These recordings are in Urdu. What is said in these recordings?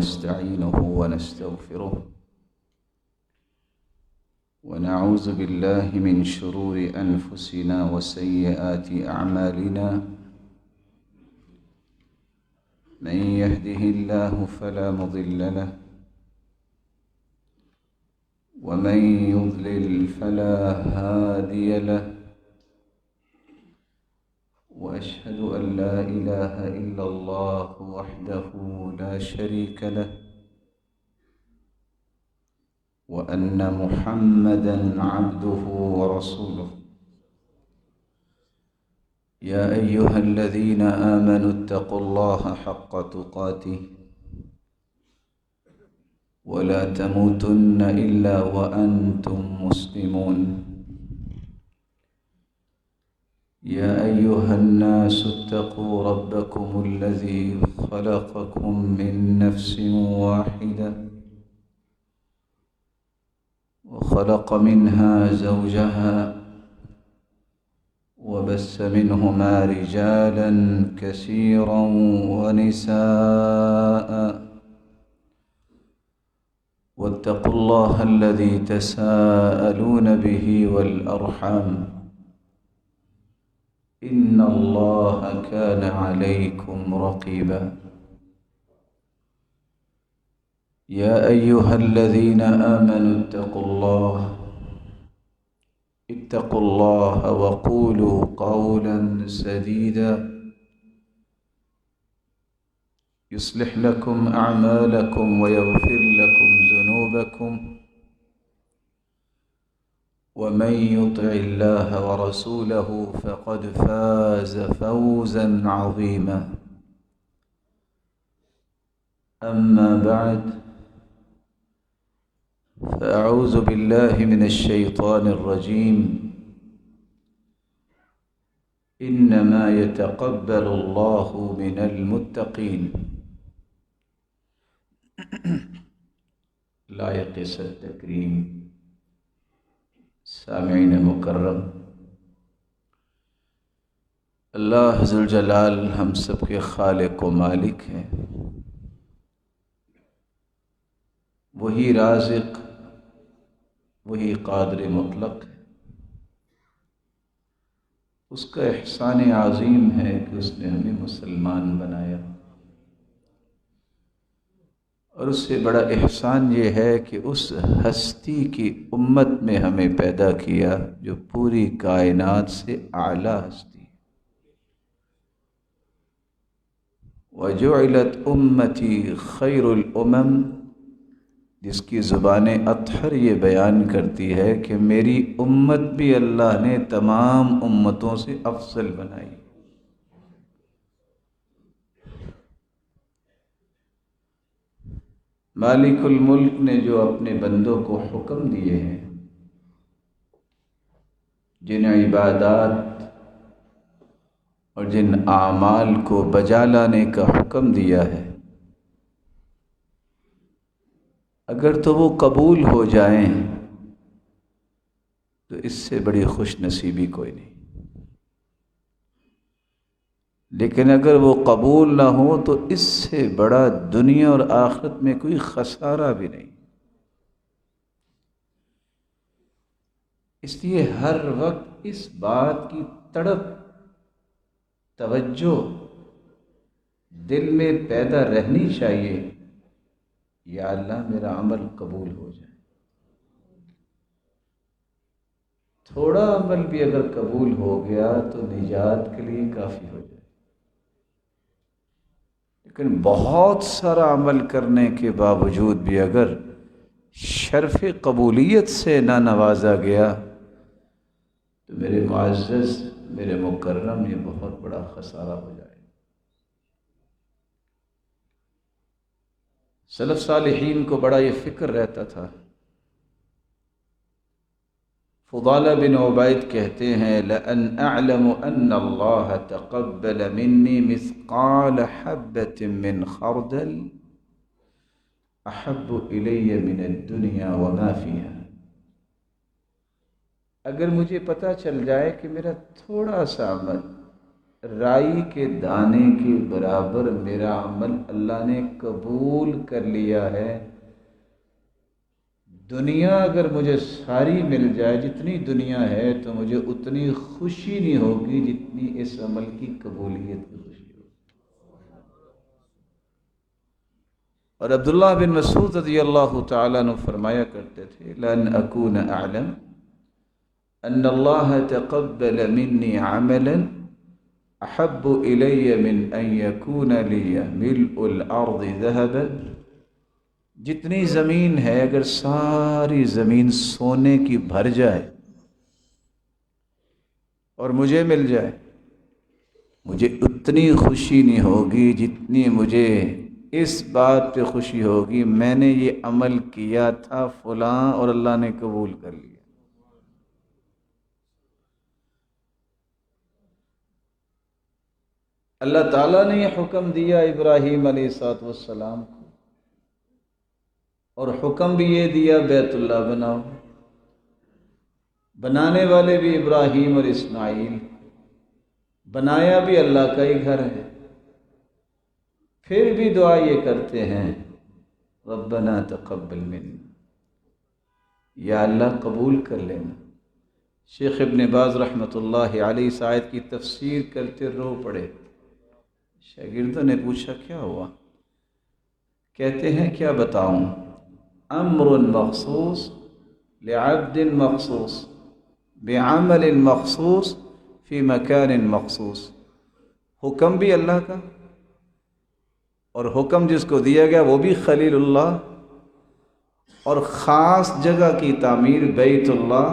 ونستعينه ونستغفره ونعوذ بالله من شرور أنفسنا وسيئات أعمالنا من يهده الله فلا مضل له ومن يضلل فلا هادي له وأشهد أن لا إله إلا الله وحده لا شريك له وأن محمدًا عبده ورسوله يا أيها الذين آمنوا اتقوا الله حق تقاته ولا تموتن إلا وأنتم مسلمون يا أيها الناس اتقوا ربكم الذي خلقكم من نفس واحدة وخلق منها زوجها وبث منهما رجالا كثيرا ونساء واتقوا الله الذي تساءلون به والأرحام إن الله كان عليكم رقيبا يا أيها الذين آمنوا اتقوا الله وقولوا قولا سديدا يصلح لكم أعمالكم ويغفر لكم ذنوبكم ومن يطع الله ورسوله فقد فاز فوزا عظيما أما بعد فأعوذ بالله من الشيطان الرجيم إنما يتقبل الله من المتقين لائق التکریم سامعین مکرم، اللہ ذوالجلال ہم سب کے خالق و مالک ہیں، وہی رازق، وہی قادر مطلق ہے۔ اس کا احسان عظیم ہے کہ اس نے ہمیں مسلمان بنایا، اور اس سے بڑا احسان یہ ہے کہ اس ہستی کی امت میں ہمیں پیدا کیا جو پوری کائنات سے اعلیٰ ہستی۔ وَجُعِلَتْ أُمَّتِي خَيْرُ الْأُمَمِ، جس کی زبان اطہر یہ بیان کرتی ہے کہ میری امت بھی اللہ نے تمام امتوں سے افضل بنائی۔ مالک الملک نے جو اپنے بندوں کو حکم دیے ہیں، جن عبادات اور جن اعمال کو بجا لانے کا حکم دیا ہے، اگر تو وہ قبول ہو جائیں تو اس سے بڑی خوش نصیبی کوئی نہیں، لیکن اگر وہ قبول نہ ہو تو اس سے بڑا دنیا اور آخرت میں کوئی خسارہ بھی نہیں۔ اس لیے ہر وقت اس بات کی تڑپ، توجہ دل میں پیدا رہنی چاہیے، یا اللہ میرا عمل قبول ہو جائے۔ تھوڑا عمل بھی اگر قبول ہو گیا تو نجات کے لیے کافی ہو جائے، لیکن بہت سارا عمل کرنے کے باوجود بھی اگر شرف قبولیت سے نہ نوازا گیا تو میرے معزز، میرے مکرم، یہ بہت بڑا خسارہ ہو جائے۔ سلف صالحین کو بڑا یہ فکر رہتا تھا۔ فضالہ بن عبید کہتے ہیں لَأَنْ أَعْلَمُ أَنَّ اللَّهَ تَقَبَّلَ مِنِّي مِثْقَالَ حَبَّةٍ مِّنْ خَرْدَلٍ أَحَبُّ إِلَيَّ مِنَ الدُّنْيَا وَمَا فِيهَا۔ اگر مجھے پتہ چل جائے کہ میرا تھوڑا سا عمل رائی کے دانے کے برابر میرا عمل اللہ نے قبول کر لیا ہے۔ دنیا اگر مجھے ساری مل جائے، جتنی دنیا ہے، تو مجھے اتنی خوشی نہیں ہوگی جتنی اس عمل کی قبولیت کی خوشی ہوگی۔ اور عبداللہ بن مسعود رضی اللہ تعالیٰ عنہ فرمایا کرتے تھے، لَأَنْ أَكُونَ أَعْلَمَ أَنَّ اللَّهَ تَقَبَّلَ مِنِّي عَمَلًا أَحَبُّ إِلَيَّ مِنْ أَنْ يَكُونَ لِيَ مِلْءُ الْأَرْضِ ذَهَبًا۔ جتنی زمین ہے، اگر ساری زمین سونے کی بھر جائے اور مجھے مل جائے، مجھے اتنی خوشی نہیں ہوگی جتنی مجھے اس بات پہ خوشی ہوگی میں نے یہ عمل کیا تھا فلاں اور اللہ نے قبول کر لیا۔ اللہ تعالیٰ نے یہ حکم دیا ابراہیم علیہ السلام کو، اور حکم بھی یہ دیا بیت اللہ بناؤ۔ بنانے والے بھی ابراہیم اور اسماعیل، بنایا بھی اللہ کا ہی گھر ہے، پھر بھی دعا یہ کرتے ہیں، ربنا تقبل منا، یا اللہ قبول کر لینا۔ شیخ ابن باز رحمۃ اللہ علیہ اس آیت کی تفسیر کرتے رو پڑے۔ شاگردوں نے پوچھا کیا ہوا؟ کہتے ہیں کیا بتاؤں، امر مخصوص لعبد مخصوص بعمل مخصوص فی مکان مخصوص۔ حکم بھی اللہ کا، اور حکم جس کو دیا گیا وہ بھی خلیل اللہ، اور خاص جگہ کی تعمیر بیت اللہ،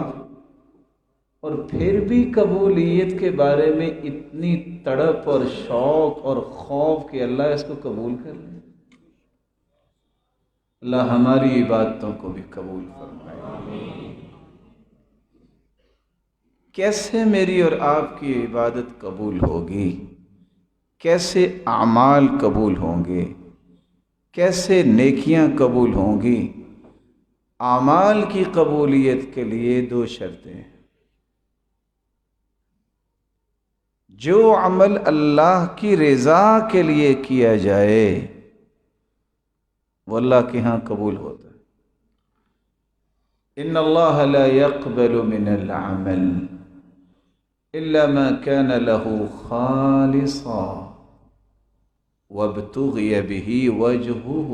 اور پھر بھی قبولیت کے بارے میں اتنی تڑپ اور شوق اور خوف کہ اللہ اس کو قبول کر لے۔ اللہ ہماری عبادتوں کو بھی قبول فرمائے۔ کیسے میری اور آپ کی عبادت قبول ہوگی؟ کیسے اعمال قبول ہوں گے؟ کیسے نیکیاں قبول ہوں گی؟ اعمال کی قبولیت کے لیے دو شرطیں ہیں۔ جو عمل اللہ کی رضا کے لیے کیا جائے وہ اللہ کے ہاں قبول ہوتا ہے۔ ان اللہ لا يقبل من العمل الا ما كان له خالصا وابتغي به وجهه۔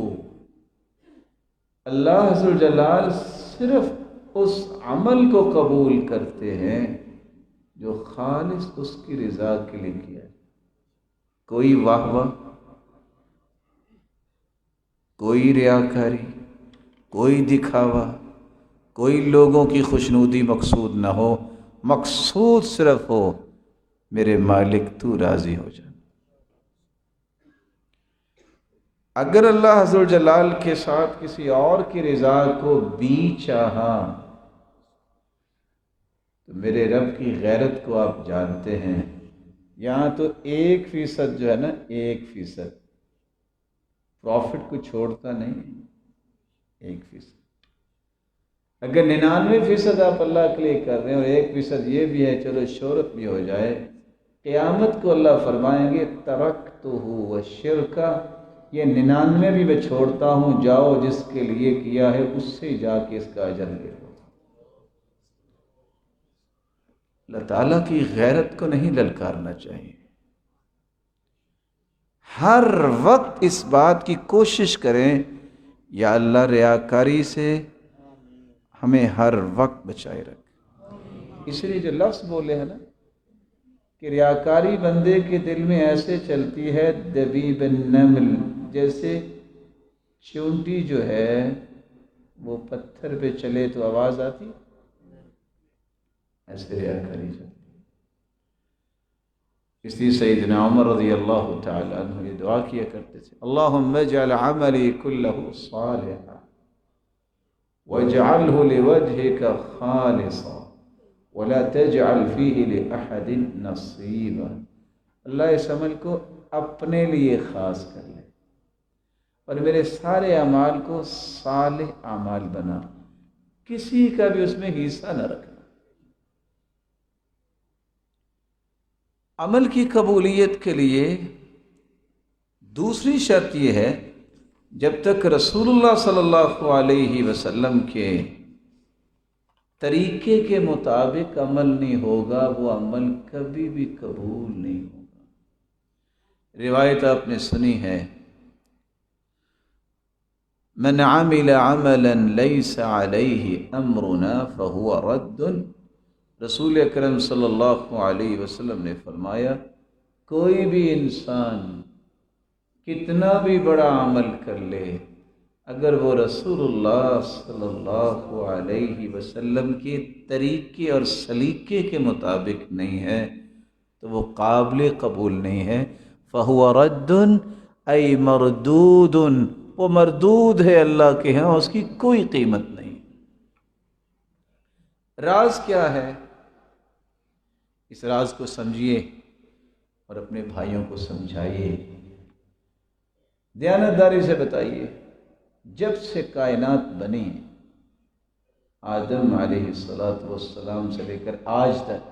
اللہ ذو الجلال صرف اس عمل کو قبول کرتے ہیں جو خالص اس کی رضا کے لیے کیا ہے۔ کوئی واہ واہ، کوئی ریاکاری، کوئی دکھاوا، کوئی لوگوں کی خوشنودی مقصود نہ ہو، مقصود صرف ہو میرے مالک تو راضی ہو جا۔ اگر اللہ عز و جلال کے ساتھ کسی اور کی رضا کو بھی چاہا تو میرے رب کی غیرت کو آپ جانتے ہیں۔ یہاں تو 1% جو ہے نا، 1% پروفٹ کو چھوڑتا نہیں، 1%۔ اگر 99% آپ اللہ کے لیے کر رہے ہیں اور 1% یہ بھی ہے چلو شہرت بھی ہو جائے، قیامت کو اللہ فرمائیں گے ترکتہ والشرک، یہ 99 بھی میں چھوڑتا ہوں، جاؤ جس کے لیے کیا ہے اس سے جا کے اس کا اجر لے لو۔ اللہ تعالیٰ کی غیرت کو نہیں للکارنا چاہیے۔ ہر وقت اس بات کی کوشش کریں یا اللہ ریاکاری سے ہمیں ہر وقت بچائے رکھے۔ اس لیے جو لفظ بولے ہیں نا کہ ریاکاری بندے کے دل میں ایسے چلتی ہے دبیب النمل، جیسے چونٹی جو ہے وہ پتھر پہ چلے تو آواز آتی، ایسے ریاکاری چلتی۔ اس لیے سیدنا عمر رضی اللہ تعالیٰ عنہ یہ دعا کیا کرتے تھے، اللہم اجعل عملی کلہ صالحا واجعلہ لوجہک خالصا ولا تجعل فیہ لأحد نصیبا۔ اللہ اس عمل کو اپنے لیے خاص کر لے اور میرے سارے اعمال کو صالح اعمال بنا، کسی کا بھی اس میں حصہ نہ رکھنا۔ عمل کی قبولیت کے لیے دوسری شرط یہ ہے، جب تک رسول اللہ صلی اللہ علیہ وسلم کے طریقے کے مطابق عمل نہیں ہوگا، وہ عمل کبھی بھی قبول نہیں ہوگا۔ روایت آپ نے سنی ہے، من عمل عملا لیس علیہ امرنا فہو رد۔ رسول اکرم صلی اللہ علیہ وسلم نے فرمایا، کوئی بھی انسان کتنا بھی بڑا عمل کر لے، اگر وہ رسول اللہ صلی اللہ علیہ وسلم کے طریقے اور سلیقے کے مطابق نہیں ہے تو وہ قابل قبول نہیں ہے۔ فَهُوَ رَدٌّ أَيْ مَرْدُودٌ، وہ مردود ہے اللہ کے ہاں، اس کی کوئی قیمت نہیں۔ راز کیا ہے؟ اس راز کو سمجھیے اور اپنے بھائیوں کو سمجھائیے، دیانتداری سے بتائیے۔ جب سے کائنات بنی، آدم علیہ السلام سے لے کر آج تک،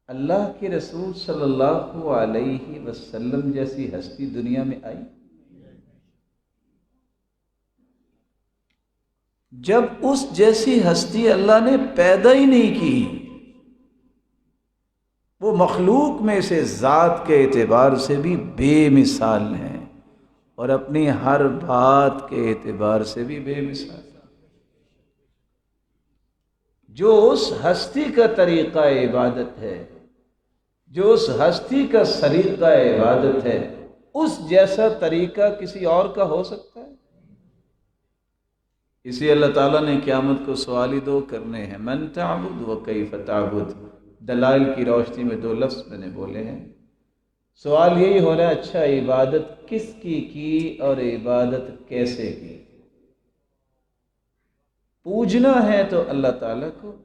اللہ کے رسول صلی اللہ علیہ وسلم جیسی ہستی دنیا میں آئی؟ جب اس جیسی ہستی اللہ نے پیدا ہی نہیں کی، وہ مخلوق میں سے ذات کے اعتبار سے بھی بے مثال ہیں اور اپنی ہر بات کے اعتبار سے بھی بے مثال ہیں۔ جو اس ہستی کا طریقہ عبادت ہے، جو اس ہستی کا سلیقہ عبادت ہے، اس جیسا طریقہ کسی اور کا ہو سکتا ہے؟ اسی اللہ تعالیٰ نے قیامت کو سوال ہی دو کرنے ہیں، من تعبد و کیف تعبد۔ دلائل کی روشنی میں دو لفظ میں نے بولے ہیں۔ سوال یہی ہونا، اچھا عبادت کس کی اور عبادت کیسے کی؟ پوجنا ہے تو اللہ تعالیٰ کو،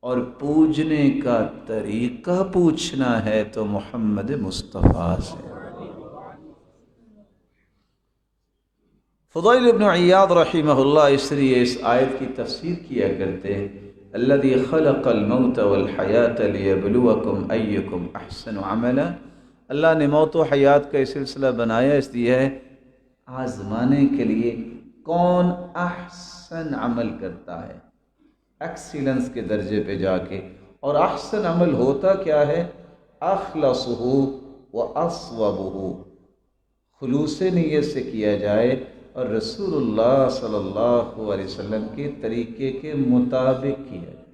اور پوجنے کا طریقہ پوچھنا ہے تو محمد مصطفیٰ سے۔ فضیل ابن عیاض رحمہ اللہ اس لیے اس آیت کی تفسیر کیا کرتے، الذی خلق الموت والحیات لیبلوکم ایکم احسن عملا۔ اللہ نے موت و حیات کا سلسلہ بنایا اس لیے ہے آزمانے کے لیے کون احسن عمل کرتا ہے، ایکسیلنس کے درجے پہ جا کے۔ اور احسن عمل ہوتا کیا ہے؟ اخلصہ و اصوبہ، خلوص نیت سے کیا جائے اور رسول اللہ صلی اللہ علیہ وسلم کے طریقے کے مطابق کیا جائے۔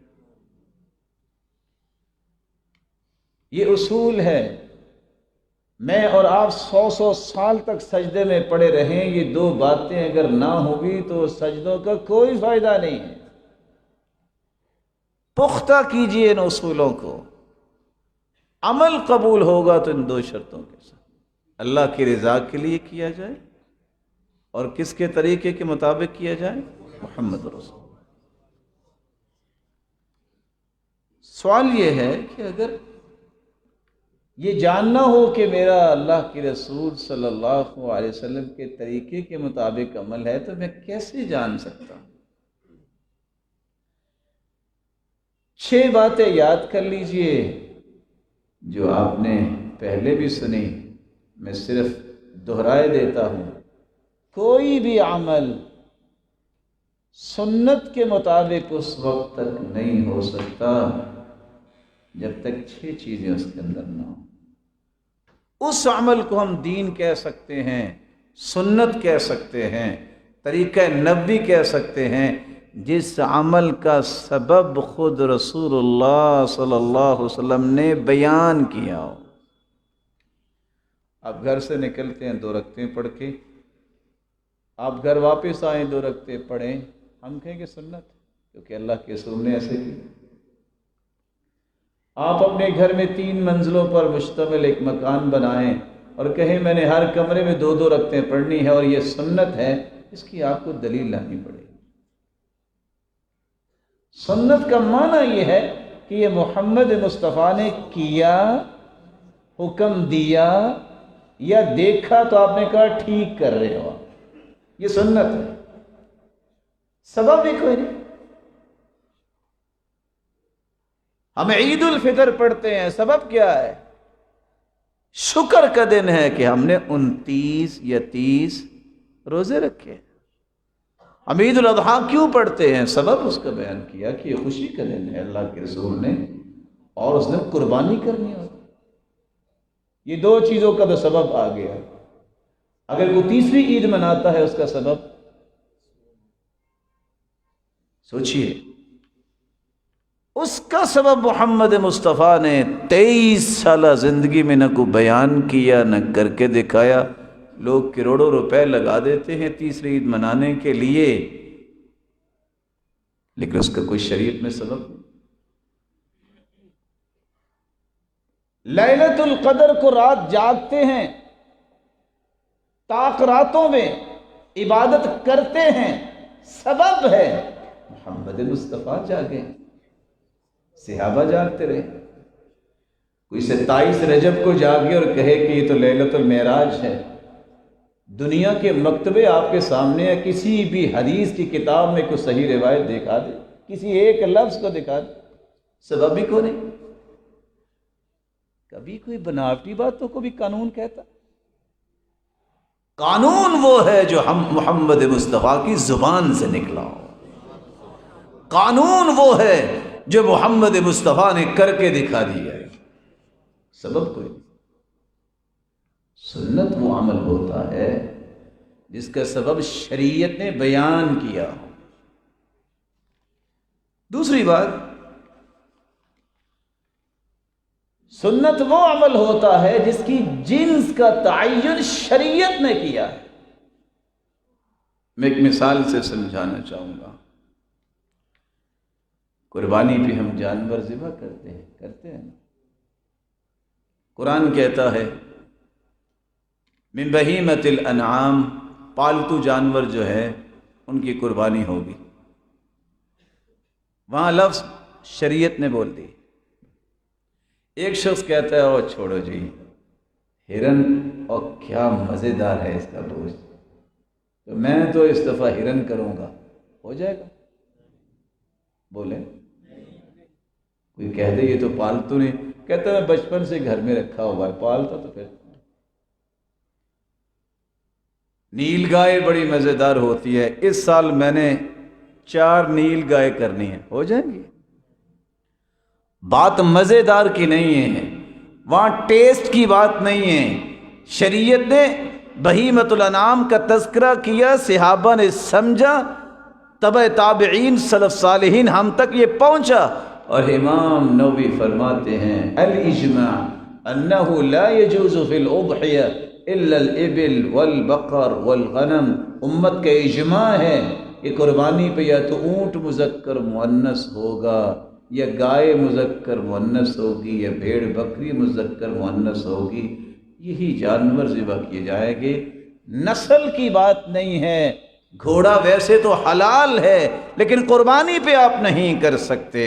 یہ اصول ہے۔ میں اور آپ 100 سال تک سجدے میں پڑے رہیں، یہ دو باتیں اگر نہ ہوگی تو سجدوں کا کوئی فائدہ نہیں ہے۔ پختہ کیجئے ان اصولوں کو، عمل قبول ہوگا تو ان دو شرطوں کے ساتھ، اللہ کی رضا کے لیے کیا جائے اور کس کے طریقے کے مطابق کیا جائے؟ محمد رسول۔ سوال یہ ہے کہ اگر یہ جاننا ہو کہ میرا اللہ کے رسول صلی اللہ علیہ وسلم کے طریقے کے مطابق عمل ہے تو میں کیسے جان سکتا ہوں؟ 6 باتیں یاد کر لیجئے جو آپ نے پہلے بھی سنی، میں صرف دہرائے دیتا ہوں۔ کوئی بھی عمل سنت کے مطابق اس وقت تک نہیں ہو سکتا جب تک 6 چیزیں اس کے اندر نہ ہوں۔ اس عمل کو ہم دین کہہ سکتے ہیں، سنت کہہ سکتے ہیں، طریقہ نبوی کہہ سکتے ہیں، جس عمل کا سبب خود رسول اللہ صلی اللہ علیہ وسلم نے بیان کیا ہو۔ آپ گھر سے نکلتے ہیں 2 رکعتیں پڑھ کے، آپ گھر واپس آئیں 2 رکعتیں پڑھیں، ہم کہیں گے سنت، کیونکہ اللہ کے رسول نے ایسے کی۔ آپ اپنے گھر میں 3 منزلوں پر مشتمل ایک مکان بنائیں اور کہیں میں نے ہر کمرے میں 2 رکعتیں پڑھنی ہے اور یہ سنت ہے، اس کی آپ کو دلیل لانی پڑے گی۔ سنت کا معنی یہ ہے کہ یہ محمد مصطفیٰ نے کیا، حکم دیا یا دیکھا تو آپ نے کہا ٹھیک کر رہے ہو، یہ سنت ہے۔ سبب بھی کوئی نہیں۔ ہم عید الفطر پڑھتے ہیں، سبب کیا ہے؟ شکر کا دن ہے کہ ہم نے 29 یا 30 روزے رکھے۔ ہم عید الاضحیٰ کیوں پڑھتے ہیں؟ سبب اس کا بیان کیا کہ یہ خوشی کا دن ہے اللہ کے رسول نے، اور اس نے قربانی کرنی ہوتی۔ یہ دو چیزوں کا تو سبب آ گیا۔ اگر کوئی تیسری عید مناتا ہے اس کا سبب سوچئے، اس کا سبب محمد مصطفیٰ نے 23 سالہ زندگی میں نہ کوئی بیان کیا نہ کر کے دکھایا۔ لوگ کروڑوں روپے لگا دیتے ہیں تیسری عید منانے کے لیے، لیکن اس کا کوئی شریعت میں سبب نہیں۔ لیلۃ القدر کو رات جاگتے ہیں، طاق راتوں میں عبادت کرتے ہیں، سبب ہے محمد مصطفیٰ جاگے، صحابہ جاگتے رہے۔ کوئی 27 رجب کو جاگے اور کہے کہ یہ تو لیلۃ المعراج ہے، دنیا کے مکتبے آپ کے سامنے ہے، کسی بھی حدیث کی کتاب میں کوئی صحیح روایت دکھا دے، کسی ایک لفظ کو دکھا دے، سبب بھی کو نہیں۔ کبھی کوئی بناوٹی باتوں کو بھی قانون کہتا؟ قانون وہ ہے جو ہم محمد مصطفیٰ کی زبان سے نکلا ہو، قانون وہ ہے جو محمد مصطفیٰ نے کر کے دکھا دیا ہے، سبب کوئی نہیں۔ سنت وہ عمل ہوتا ہے جس کا سبب شریعت نے بیان کیا ہو۔ دوسری بات، سنت وہ عمل ہوتا ہے جس کی جنس کا تعین شریعت نے کیا ہے۔ میں ایک مثال سے سمجھانا چاہوں گا۔ قربانی پہ ہم جانور ذبح کرتے ہیں۔ قرآن کہتا ہے من بہیمۃ الانعام، پالتو جانور جو ہے ان کی قربانی ہوگی۔ وہاں لفظ شریعت نے بول دی۔ ایک شخص کہتا ہے او چھوڑو جی، ہرن اور کیا مزیدار ہے اس کا گوشت، تو میں تو اس دفعہ ہرن کروں گا، ہو جائے گا؟ بولیں کوئی کہہ دے یہ تو پالتو نہیں، کہتا ہے بچپن سے گھر میں رکھا ہوا ہے، پالتا تو پھر نیل گائے بڑی مزیدار ہوتی ہے، اس سال میں نے 4 نیل گائے کرنی ہے، ہو جائیں گی؟ بات مزیدار کی نہیں ہے، وہاں ٹیسٹ کی بات نہیں ہے۔ شریعت نے بہیمۃ الانعام کا تذکرہ کیا، صحابہ نے سمجھا، تبع تابعین سلف صالحین ہم تک یہ پہنچا، اور امام نووی فرماتے ہیں الاجماع انہ لا یجوز فی الاضحیہ الا الابل والبقر والغنم، امت کا اجماع ہے کہ قربانی پہ یا تو اونٹ مذکر مؤنث ہوگا، یا گائے مذکر مؤنث ہوگی، یا بھیڑ بکری مذکر مؤنث ہوگی، یہی جانور ذبح کیے جائیں گے۔ نسل کی بات نہیں ہے، گھوڑا ویسے تو حلال ہے لیکن قربانی پہ آپ نہیں کر سکتے۔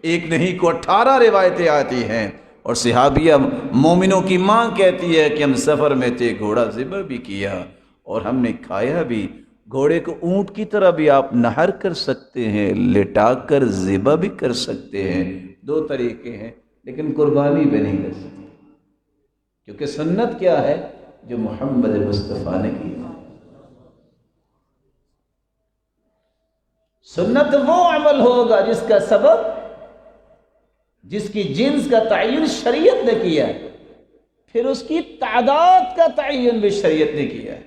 ایک نہیں کو 18 روایتیں آتی ہیں، اور صحابیہ مومنوں کی ماں کہتی ہے کہ ہم سفر میں تھے، گھوڑا ذبح بھی کیا اور ہم نے کھایا بھی۔ گھوڑے کو اونٹ کی طرح بھی آپ نہر کر سکتے ہیں، لٹا کر ذبح بھی کر سکتے ہیں، 2 طریقے ہیں، لیکن قربانی پہ نہیں کر سکتے، کیونکہ سنت کیا ہے؟ جو محمد مصطفیٰ نے کی۔ سنت وہ عمل ہوگا جس کا سبب، جس کی جنس کا تعین شریعت نے کیا ہے، پھر اس کی تعداد کا تعین بھی شریعت نے کیا ہے۔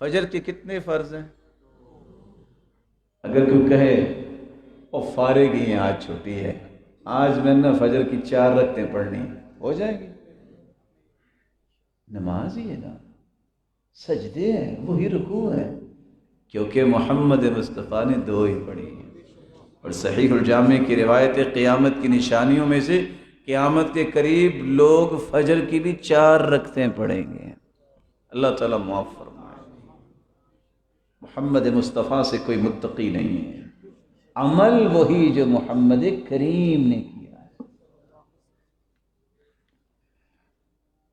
فجر کے کتنے فرض ہیں؟ اگر کوئی کہے وہ فارغ ہی ہیں، آج چھٹی ہے، آج میں نے فجر کی 4 رکعتیں پڑھنی، ہو جائیں گی؟ نماز ہی ہے نا، سجدے ہیں، وہی رکوع ہے، کیونکہ محمد مصطفیٰ نے 2 ہی پڑھی ہیں۔ اور صحیح الجامع کی روایت قیامت کی نشانیوں میں سے قیامت کے قریب لوگ فجر کی بھی 4 رکعتیں پڑھیں گے۔ اللہ تعالیٰ معاف فرمائے۔ محمد مصطفیٰ سے کوئی متقی نہیں ہے، عمل وہی جو محمد کریم نے کیا ہے۔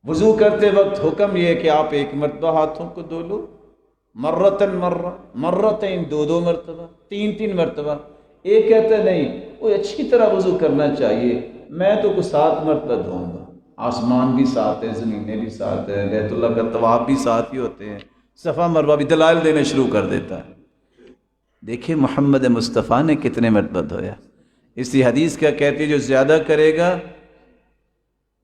وضو کرتے وقت حکم یہ ہے کہ آپ 1 مرتبہ ہاتھوں کو دھو لو، مرتن مرہ، مرتین 2 مرتبہ، 3 مرتبہ، ایک کہتا ہے نہیں وہ اچھی طرح وضو کرنا چاہیے، میں تو کوئی 7 مرتبہ دھوؤں گا۔ آسمان بھی ساتھ ہے، زمینیں بھی ساتھ ہیں، بیت اللہ کا طواف بھی ساتھ ہی ہوتے ہیں، صفا مروہ بھی، دلائل دینے شروع کر دیتا ہے۔ دیکھیں محمد مصطفیٰ نے کتنے مرتبہ دھویا۔ اسی حدیث کیا کہتی ہے، جو زیادہ کرے گا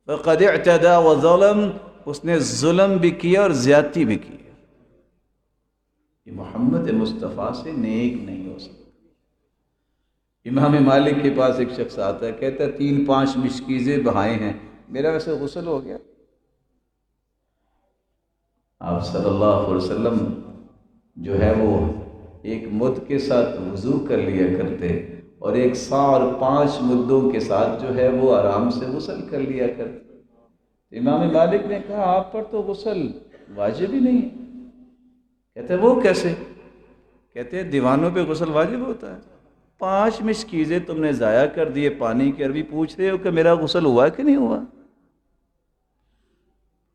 فقد اعتدى وظلم، اس نے ظلم بھی کیا اور زیادتی بھی کی۔ یہ محمد مصطفیٰ سے نیک نہیں ہو سکتا۔ امام مالک کے پاس ایک شخص آتا ہے، کہتا ہے 3-5 مشکیزیں بہائے ہیں، میرا ویسے غسل ہو گیا؟ آپ صلی اللہ علیہ وسلم جو ہے وہ ایک مد کے ساتھ وضو کر لیا کرتے، اور 1 سا اور 5 مدوں کے ساتھ جو ہے وہ آرام سے غسل کر لیا کرتے۔ امام مالک نے کہا آپ پر تو غسل واجب ہی نہیں ہے۔ کہتے ہیں وہ کیسے؟ کہتے ہیں دیوانوں پہ غسل واجب ہوتا ہے۔ 5 مشکیزیں تم نے ضائع کر دیے پانی کی، عربی پوچھ رہے ہو کہ میرا غسل ہوا کہ نہیں ہوا؟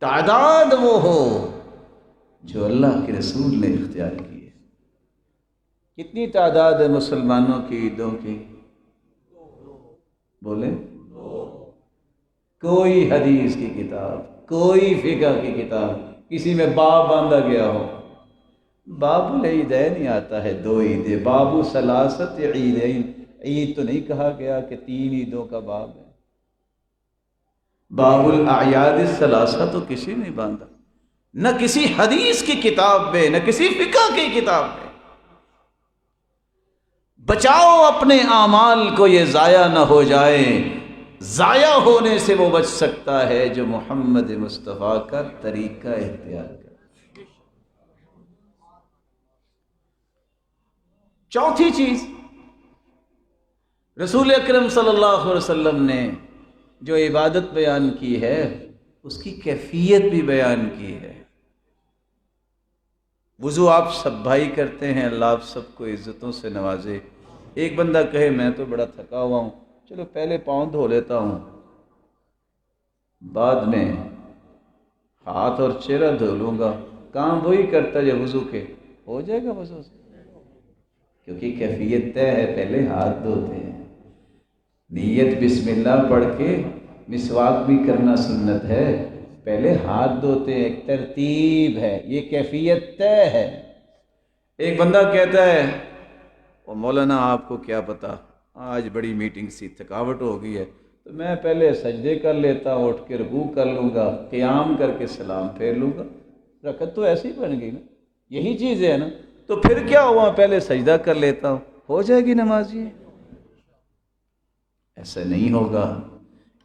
تعداد وہ ہو جو اللہ کے رسول نے اختیار کی ہے۔ کتنی تعداد ہے مسلمانوں کی عیدوں کی؟ بولیں؟ کوئی حدیث کی کتاب، کوئی فقہ کی کتاب کسی میں باب باندھا گیا ہو؟ باب العیدین ہی آتا ہے، 2 عیدیں، باب ثلاثت عیدین، عید تو نہیں کہا گیا کہ 3 عیدوں کا باب ہے۔ باب الاعیاد الثلاثہ تو کسی نے باندھا، نہ کسی حدیث کی کتاب میں، نہ کسی فقہ کی کتاب میں۔ بچاؤ اپنے اعمال کو، یہ ضائع نہ ہو جائے۔ ضائع ہونے سے وہ بچ سکتا ہے جو محمد مصطفیٰ کا طریقہ اختیار کرے۔ چوتھی چیز، رسول اکرم صلی اللہ علیہ وسلم نے جو عبادت بیان کی ہے اس کی کیفیت بھی بیان کی ہے۔ وضو آپ سب بھائی کرتے ہیں، اللہ آپ سب کو عزتوں سے نوازے۔ ایک بندہ کہے میں تو بڑا تھکا ہوا ہوں، چلو پہلے پاؤں دھو لیتا ہوں، بعد میں ہاتھ اور چہرہ دھو لوں گا، کام وہی کرتا ہے جو وضو کے، ہو جائے گا وضو سے، کیونکہ کیفیت طے ہے۔ پہلے ہاتھ دھوتے ہیں، نیت بسم اللہ پڑھ کے مسواک بھی کرنا سنت ہے، پہلے ہاتھ دھوتے ہیں، ایک ترتیب ہے، یہ کیفیت طے ہے۔ ایک بندہ کہتا ہے وہ مولانا آپ کو کیا پتا، آج بڑی میٹنگ سی، تھکاوٹ ہو گئی ہے، تو میں پہلے سجدے کر لیتا ہوں، اٹھ کے رکوع کر لوں گا، قیام کر کے سلام پھیر لوں گا، رکعت تو ایسی بن گئی نا، یہی چیز ہے نا، تو پھر کیا ہوا، پہلے سجدہ کر لیتا ہوں، ہو جائے گی نماز۔ یہ ایسا نہیں ہوگا،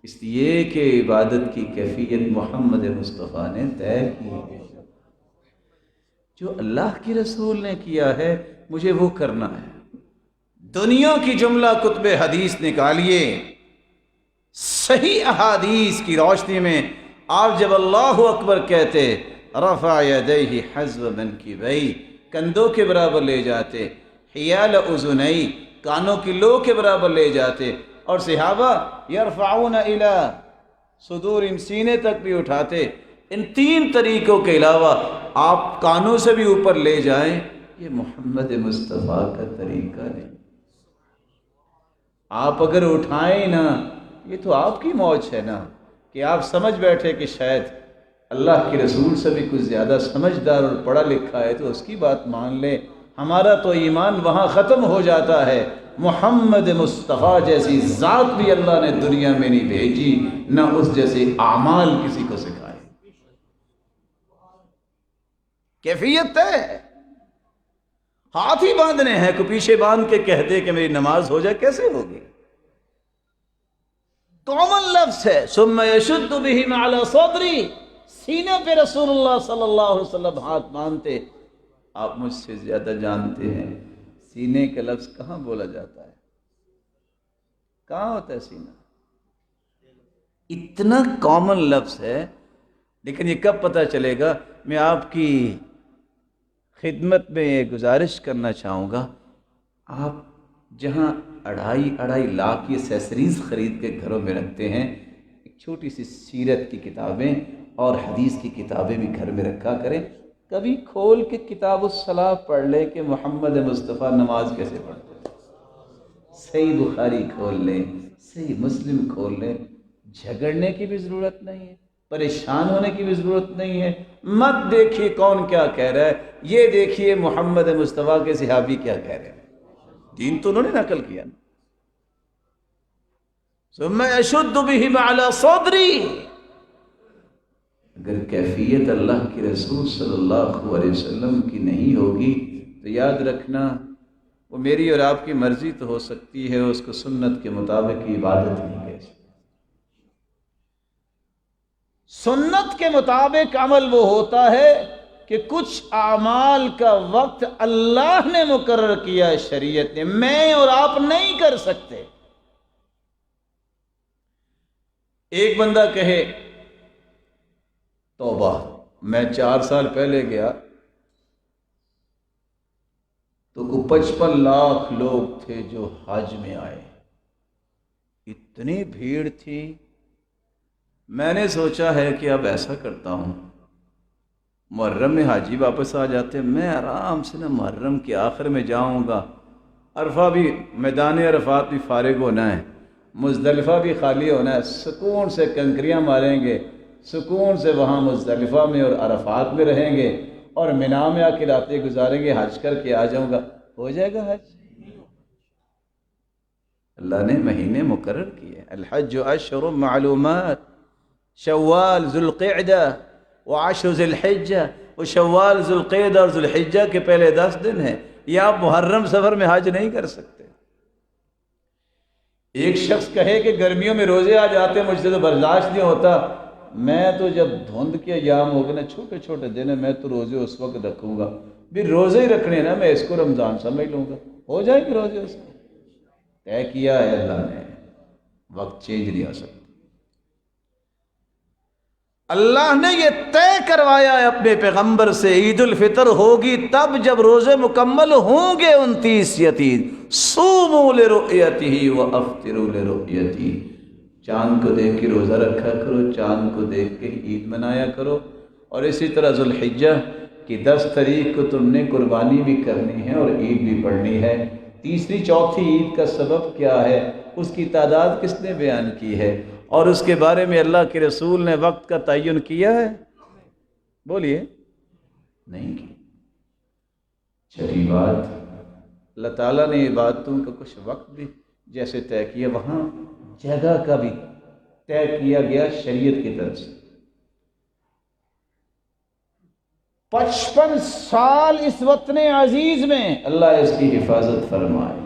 اس لیے کہ عبادت کی کیفیت محمد مصطفیٰ نے طے کی ہے۔ جو اللہ کی رسول نے کیا ہے مجھے وہ کرنا ہے۔ دنیا کی جملہ کتب حدیث نکالیے، صحیح احادیث کی روشنی میں آپ جب اللہ اکبر کہتے، رفع یدیہ حذو منکبیہ، کندھوں کے برابر لے جاتے، حیال اذنیہ، کانوں کی لو کے برابر لے جاتے، اور صحابہ یرفعون الی صدور، سینے تک بھی اٹھاتے۔ ان 3 طریقوں کے علاوہ آپ کانوں سے بھی اوپر لے جائیں، یہ محمد مصطفیٰ کا طریقہ نہیں۔ آپ اگر اٹھائیں نا، یہ تو آپ کی موج ہے نا، کہ آپ سمجھ بیٹھے کہ شاید اللہ کے رسول سے بھی کچھ زیادہ سمجھدار اور پڑھا لکھا ہے تو اس کی بات مان لیں۔ ہمارا تو ایمان وہاں ختم ہو جاتا ہے۔ محمد مصطفیٰ جیسی ذات بھی اللہ نے دنیا میں نہیں بھیجی، نہ اس جیسے اعمال کسی کو سکھائے۔ کیفیت ہے، ہاتھ ہی باندھنے ہیں، کو پیچھے باندھ کے کہتے کہ میری نماز ہو جائے، کیسے ہوگی؟ کامن لفظ ہے، ثم یشد بہم علی صدری، سینے پہ رسول اللہ صلی اللہ علیہ وسلم ہاتھ باندھتے۔ آپ مجھ سے زیادہ جانتے ہیں سینے کا لفظ کہاں بولا جاتا ہے، کہاں ہوتا ہے سینہ؟ اتنا کامن لفظ ہے، لیکن یہ کب پتہ چلے گا؟ میں آپ کی خدمت میں یہ گزارش کرنا چاہوں گا، آپ جہاں 2.5 لاکھ یہ ایکسیسریز خرید کے گھروں میں رکھتے ہیں، ایک چھوٹی سی سیرت کی کتابیں اور حدیث کی کتابیں بھی گھر میں رکھا کریں۔ کبھی کھول کے کتاب الصلاۃ پڑھ لے کہ محمد مصطفیٰ نماز کیسے پڑھتے ہیں، صحیح بخاری کھول لیں، صحیح مسلم کھول لیں، جھگڑنے کی بھی ضرورت نہیں ہے، پریشان ہونے کی بھی ضرورت نہیں ہے۔ مت دیکھیے کون کیا کہہ رہا ہے، یہ دیکھیے محمد مصطفیٰ کے صحابی کیا کہہ رہے ہیں، دین تو انہوں نے نقل کیا نا۔ ثم اشد بہم علی صدری، اگر کیفیت اللہ کے رسول صلی اللہ علیہ وسلم کی نہیں ہوگی تو یاد رکھنا وہ میری اور آپ کی مرضی تو ہو سکتی ہے، اس کو سنت کے مطابق عبادت نہیں کہہ سکتی۔ سنت کے مطابق عمل وہ ہوتا ہے کہ کچھ اعمال کا وقت اللہ نے مقرر کیا ہے، شریعت نے، میں اور آپ نہیں کر سکتے۔ ایک بندہ کہے توبہ، میں 4 سال پہلے گیا تو 55 لاکھ لوگ تھے جو حج میں آئے، اتنی بھیڑ تھی، میں نے سوچا ہے کہ اب ایسا کرتا ہوں، محرم میں حاجی واپس آ جاتے، میں آرام سے نا محرم کے آخر میں جاؤں گا، عرفہ بھی، میدان عرفات بھی فارغ ہونا ہے، مزدلفہ بھی خالی ہونا ہے، سکون سے کنکریاں ماریں گے، سکون سے وہاں مزدلفہ میں اور عرفات میں رہیں گے، اور مینا میں آ کے راتیں گزاریں گے، حج کر کے آ جاؤں گا، ہو جائے گا حج۔ اللہ نے مہینے مقرر کیے، الحج اشہر معلومات، شوال ذوالقعدہ وعشر ذی الحجہ، وہ شوال ذوالقعدہ اور ذوالحجہ کے پہلے 10 دن ہیں، یہ آپ محرم سفر میں حج نہیں کر سکتے۔ ایک شخص کہے کہ گرمیوں میں روزے آ جاتے ہیں، مجھ سے تو برداشت نہیں ہوتا، میں تو جب دھند کے ایام ہو گئے نا، چھوٹے چھوٹے دن ہیں، میں تو روزے اس وقت رکھوں گا، بھی روزے ہی رکھنے نا، میں اس کو رمضان سمجھ لوں گا، ہو جائے گی روزے اس کو، طے کیا ہے اللہ نے، وقت چینج نہیں ہو سکتا۔ اللہ نے یہ طے کروایا ہے اپنے پیغمبر سے، عید الفطر ہوگی تب جب روزے مکمل ہوں گے 29 یا 30، صوموا لرؤیتہ وافطروا لرؤیتہ، چاند کو دیکھ کے روزہ رکھا کرو، چاند کو دیکھ کے عید منایا کرو، اور اسی طرح ذوالحجہ کی 10 تاریخ کو تم نے قربانی بھی کرنی ہے اور عید بھی پڑھنی ہے۔ تیسری چوتھی عید کا سبب کیا ہے، اس کی تعداد کس نے بیان کی ہے، اور اس کے بارے میں اللہ کے رسول نے وقت کا تعین کیا ہے؟ بولیے، نہیں کی۔ چھٹی بات، اللہ تعالیٰ نے عبادتوں کا کچھ وقت بھی جیسے طے کیا، وہاں جگہ کا بھی طے کیا گیا شریعت کی طرف سے۔ 55 سال اس وطن عزیز میں اللہ اس کی حفاظت فرمائے۔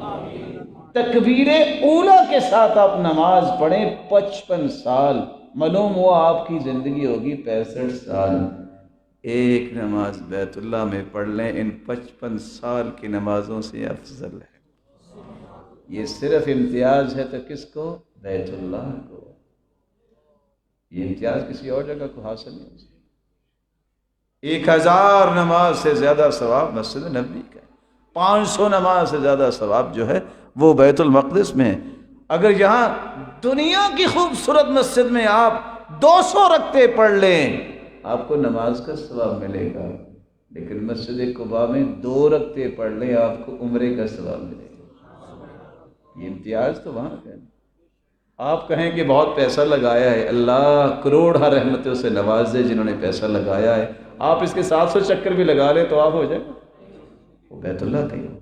تکبیر اولیٰ کے ساتھ آپ نماز پڑھیں، 55 سال، معلوم ہوا آپ کی زندگی ہوگی 65 سال، ایک نماز بیت اللہ میں پڑھ لیں، ان 55 سال کی نمازوں سے افضل ہے۔ یہ صرف امتیاز ہے تو کس کو؟ بیت اللہ کو، یہ امتیاز کسی اور جگہ کو حاصل نہیں ہو سکتا۔ 1000 نماز سے زیادہ ثواب مسجد نبوی کا ہے، 500 نماز سے زیادہ ثواب جو ہے وہ بیت المقدس میں ہے۔ اگر یہاں دنیا کی خوبصورت مسجد میں آپ 200 رکعتیں پڑھ لیں، آپ کو نماز کا ثواب ملے گا، لیکن مسجد قباء میں 2 رکعتیں پڑھ لیں، آپ کو عمرے کا ثواب ملے گا۔ یہ امتیاز تو وہاں کا ہے۔ آپ کہیں کہ بہت پیسہ لگایا ہے، اللہ کروڑ رحمتوں سے نواز دے جنہوں نے پیسہ لگایا ہے، آپ اس کے 700 چکر بھی لگا لیں تو آپ ہو جائے، وہ بیت اللہ کا ہی ہو۔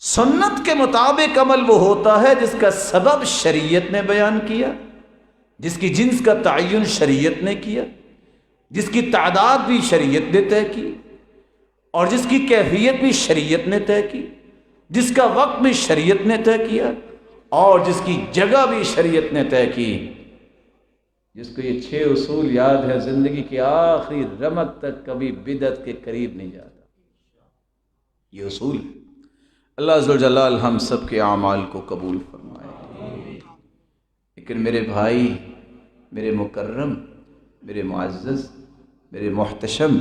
سنت کے مطابق عمل وہ ہوتا ہے جس کا سبب شریعت نے بیان کیا، جس کی جنس کا تعین شریعت نے کیا، جس کی تعداد بھی شریعت نے طے کی، اور جس کی کیفیت بھی شریعت نے طے کی، جس کا وقت بھی شریعت نے طے کیا، اور جس کی جگہ بھی شریعت نے طے کی۔ جس کو یہ 6 اصول یاد ہے، زندگی کی آخری رمق تک کبھی بدعت کے قریب نہیں جاتا۔ یہ اصول اللہ عز و جلال ہم سب کے اعمال کو قبول فرمائے۔ لیکن میرے بھائی، میرے مکرم، میرے معزز، میرے محتشم،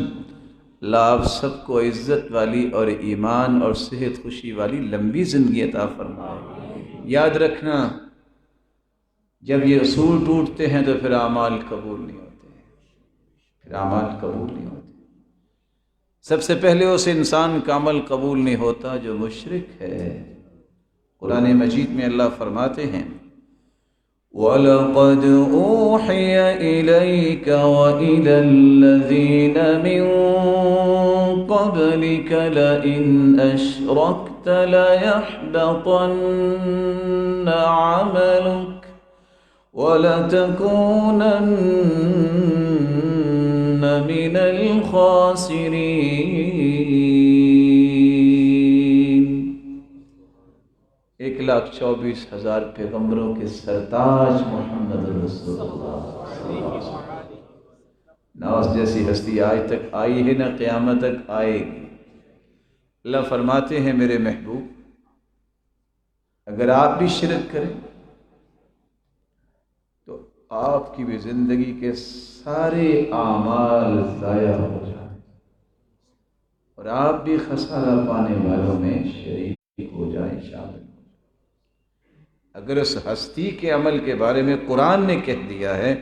اللہ آپ سب کو عزت والی اور ایمان اور صحت خوشی والی لمبی زندگی عطا فرمائے۔ یاد رکھنا، جب یہ اصول ٹوٹتے ہیں تو پھر اعمال قبول نہیں ہوتے، پھر اعمال قبول نہیں ہوتے۔ سب سے پہلے اس انسان کا عمل قبول نہیں ہوتا جو مشرک ہے، قرآن مجید میں اللہ فرماتے ہیں وَلَقَدْ أُوحِيَ إِلَيْكَ وَإِلَى الَّذِينَ مِن قَبْلِكَ لَئِنْ أَشْرَكْتَ لَيَحْبَطَنَّ عَمَلُكَ وَلَتَكُونَنَّ مِنَ الْخَاسِرِينَ۔ 1,24,000 پیغمبروں کے سرتاج محمد رسول اللہ نہ اس جیسی ہستی آج تک آئی ہے نہ قیامت تک آئے گی۔ اللہ فرماتے ہیں میرے محبوب اگر آپ بھی شرک کریں تو آپ کی بھی زندگی کے سارے اعمال ضائع ہو جائیں اور آپ بھی خسارہ پانے والوں میں شریک ہو جائیں، شامل۔ اگر اس ہستی کے عمل کے بارے میں قرآن نے کہہ دیا ہے،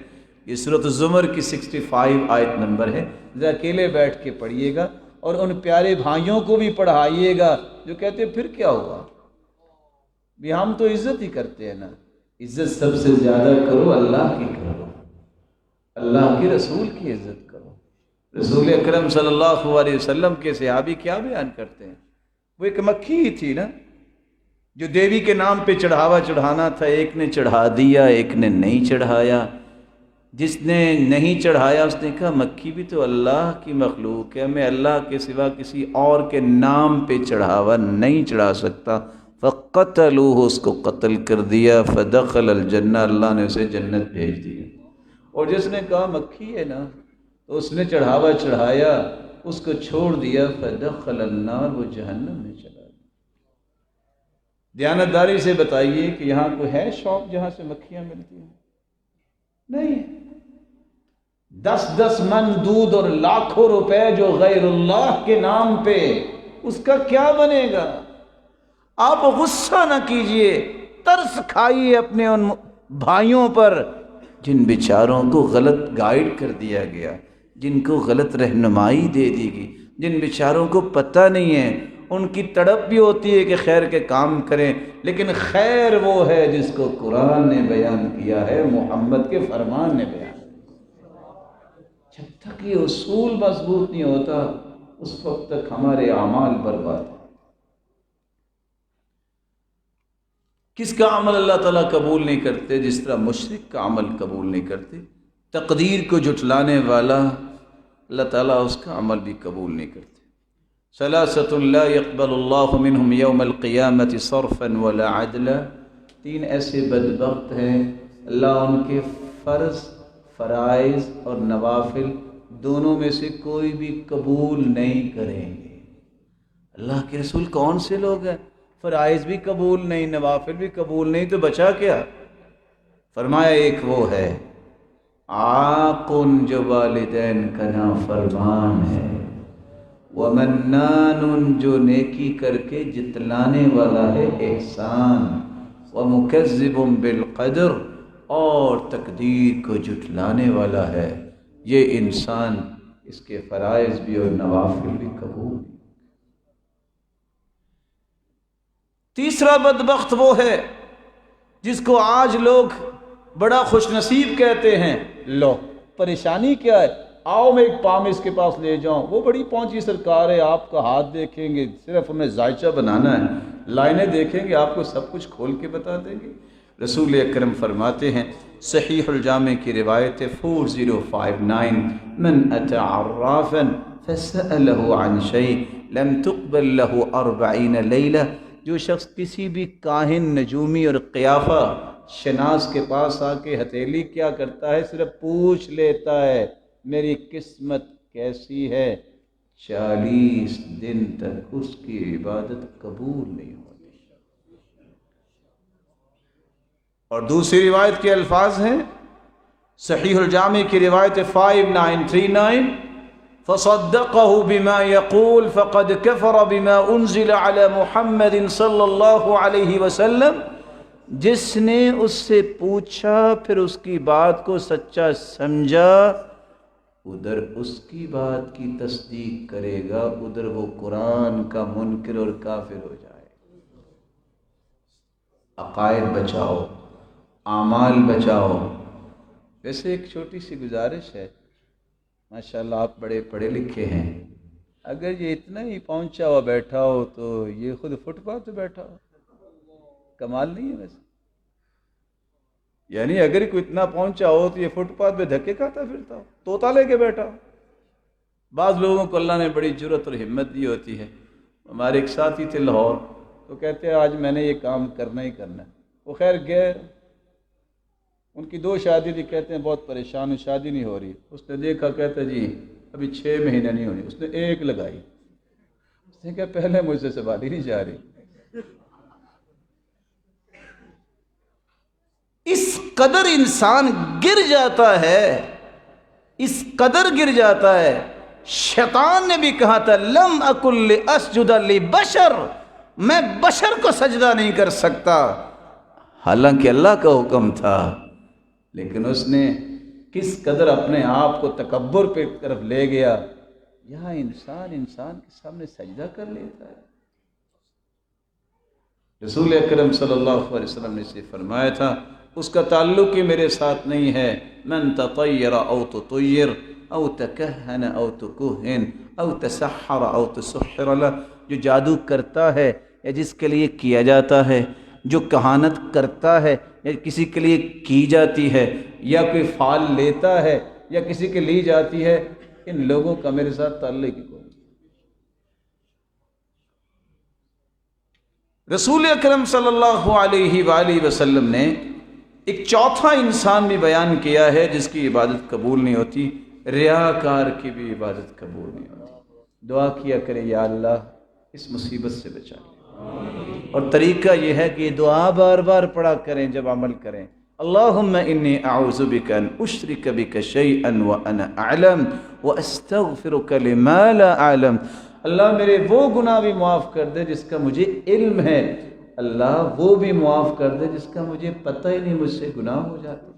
یہ سورۃ الزمر کی 65 آیت نمبر ہے، ذرا اکیلے بیٹھ کے پڑھیے گا اور ان پیارے بھائیوں کو بھی پڑھائیے گا جو کہتے پھر کیا ہوا، بھی ہم تو عزت ہی کرتے ہیں نا۔ عزت سب سے زیادہ کرو اللہ کی کرو، اللہ کے رسول کی عزت کرو۔ رسول اکرم صلی اللہ علیہ وسلم کے صحابی کیا بیان کرتے ہیں، وہ ایک مکھی ہی تھی نا جو دیوی کے نام پہ چڑھاوا چڑھانا تھا، ایک نے چڑھا دیا ایک نے نہیں چڑھایا۔ جس نے نہیں چڑھایا اس نے کہا مکھی بھی تو اللہ کی مخلوق ہے، میں اللہ کے سوا کسی اور کے نام پہ چڑھاوا نہیں چڑھا سکتا۔ فقتلوہ، اس کو قتل کر دیا۔ فدخل الجنہ، اللہ نے اسے جنت بھیج دیا۔ اور جس نے کہا مکھی ہے نا تو اس نے چڑھاوا چڑھایا، اس کو چھوڑ دیا۔ فدخل النار، وہ جہنم میں چلا۔ دیانتداری سے بتائیے کہ یہاں کوئی ہے شاپ جہاں سے مکھیاں ملتی ہیں؟ نہیں۔ 10 من دودھ اور لاکھوں روپے جو غیر اللہ کے نام پہ، اس کا کیا بنے گا؟ آپ غصہ نہ کیجئے، ترس کھائیے اپنے ان بھائیوں پر جن بیچاروں کو غلط گائیڈ کر دیا گیا، جن کو غلط رہنمائی دے دی گئی، جن بیچاروں کو پتہ نہیں ہے۔ ان کی تڑپ بھی ہوتی ہے کہ خیر کے کام کریں، لیکن خیر وہ ہے جس کو قرآن نے بیان کیا ہے، محمد کے فرمان نے بیان کیا۔ جب تک یہ اصول مضبوط نہیں ہوتا اس وقت تک ہمارے اعمال برباد ہیں۔ کس کا عمل اللہ تعالیٰ قبول نہیں کرتے؟ جس طرح مشرک کا عمل قبول نہیں کرتے، تقدیر کو جھٹلانے والا اللہ تعالیٰ اس کا عمل بھی قبول نہیں کرتے۔ ثلاثۃ لا يقبل اللہ منہم یوم القیامۃ صرفا ولا عدلا، 3 ایسے بدبخت ہیں اللہ ان کے فرض، فرائض اور نوافل دونوں میں سے کوئی بھی قبول نہیں کریں گے۔ اللہ کے رسول کون سے لوگ ہیں؟ فرائض بھی قبول نہیں، نوافل بھی قبول نہیں، تو بچا کیا؟ فرمایا ایک وہ ہے عاق جو والدین کا نافرمان ہے، ومنان جو نیکی کر کے جتلانے والا ہے احسان، ومکذب بالقدر اور تقدیر کو جھٹلانے والا ہے۔ یہ انسان اس کے فرائض بھی اور نوافل بھی قبول۔ تیسرا بدبخت وہ ہے جس کو آج لوگ بڑا خوش نصیب کہتے ہیں۔ لو پریشانی کیا ہے، آؤ میں ایک پامس کے پاس لے جاؤں، وہ بڑی پہنچی سرکار ہے، آپ کا ہاتھ دیکھیں گے، صرف ہمیں ذائچہ بنانا ہے، لائنیں دیکھیں گے، آپ کو سب کچھ کھول کے بتا دیں گے۔ رسول اکرم فرماتے ہیں، صحیح الجامع کی روایت 4059، من اتى عرافا فسأله عن شيء لم تقبل له 40 لیلہ، جو شخص کسی بھی کاہن، نجومی اور قیافہ شناس کے پاس آ کے ہتھیلی کیا کرتا ہے، صرف پوچھ لیتا ہے میری قسمت کیسی ہے، 40 دن تک اس کی عبادت قبول نہیں ہوتی۔ اور دوسری روایت کے الفاظ ہیں، صحیح الجامع کی روایت 5939، فصدقه بما يقول فقد كفر بما انزل على محمد صلی اللہ علیہ وسلم، جس نے اس سے پوچھا پھر اس کی بات کو سچا سمجھا، ادھر اس کی بات کی تصدیق کرے گا، ادھر وہ قرآن کا منکر اور کافر ہو جائے۔ عقائد بچاؤ، اعمال بچاؤ۔ ویسے ایک چھوٹی سی گزارش ہے، ماشاءاللہ آپ بڑے پڑھے لکھے ہیں، اگر یہ اتنا ہی پہنچا ہوا بیٹھا ہو تو یہ خود فٹ پاتھ پہ بیٹھا ہو، کمال نہیں ہے ویسے؟ یعنی اگر کوئی اتنا پہنچا ہو تو یہ فٹ پاتھ پہ دھکے کھاتا پھرتا ہو، طوطا لے کے بیٹھا ہو۔ بعض لوگوں کو اللہ نے بڑی جرأت اور ہمت دی ہوتی ہے۔ ہمارے ایک ساتھی تھے لاہور، تو کہتے ہیں آج میں نے یہ کام کرنا ہی کرنا ہے۔ وہ خیر گئے، ان کی 2 شادی تھی، کہتے ہیں بہت پریشان ہوں، شادی نہیں ہو رہی۔ اس نے دیکھا، کہتا جی ابھی 6 مہینے نہیں ہونی۔ اس نے 1 لگائی، اس نے کہا پہلے مجھ سے شادی نہیں جا رہی۔ اس قدر انسان گر جاتا ہے، اس قدر گر جاتا ہے۔ شیطان نے بھی کہا تھا لم اکن لاسجد لبشر، میں بشر کو سجدہ نہیں کر سکتا، حالانکہ اللہ کا حکم تھا، لیکن اس نے کس قدر اپنے آپ کو تکبر پہ طرف لے گیا۔ یہاں انسان کے سامنے سجدہ کر لیتا ہے۔ رسول اکرم صلی اللہ علیہ وسلم نے اسے فرمایا تھا اس کا تعلق ہی میرے ساتھ نہیں ہے۔ من تطیر او تطیر او تکہن او تکہن او تسحر او تسحر له، جو جادو کرتا ہے یا جس کے لیے کیا جاتا ہے، جو کہانت کرتا ہے یا کسی کے لیے کی جاتی ہے، یا کوئی فال لیتا ہے یا کسی کے لی جاتی ہے، ان لوگوں کا میرے ساتھ تعلق ہی کوئی۔ رسول اکرم صلی اللہ علیہ وآلہ وسلم نے ایک چوتھا انسان بھی بیان کیا ہے جس کی عبادت قبول نہیں ہوتی، ریاکار کی بھی عبادت قبول نہیں ہوتی۔ دعا کیا کریں یا اللہ اس مصیبت سے بچا لیں، اور طریقہ یہ ہے کہ یہ دعا بار بار پڑھا کریں جب عمل کریں۔ اللہم انی اعوذ بک ان اشرک بک شیئا وانا اعلم واستغفرک لما لا اعلم۔ اللہ میرے وہ گناہ بھی معاف کر دے جس کا مجھے علم ہے، اللہ وہ بھی معاف کر دے جس کا مجھے پتہ ہی نہیں، مجھ سے گناہ ہو جاتے۔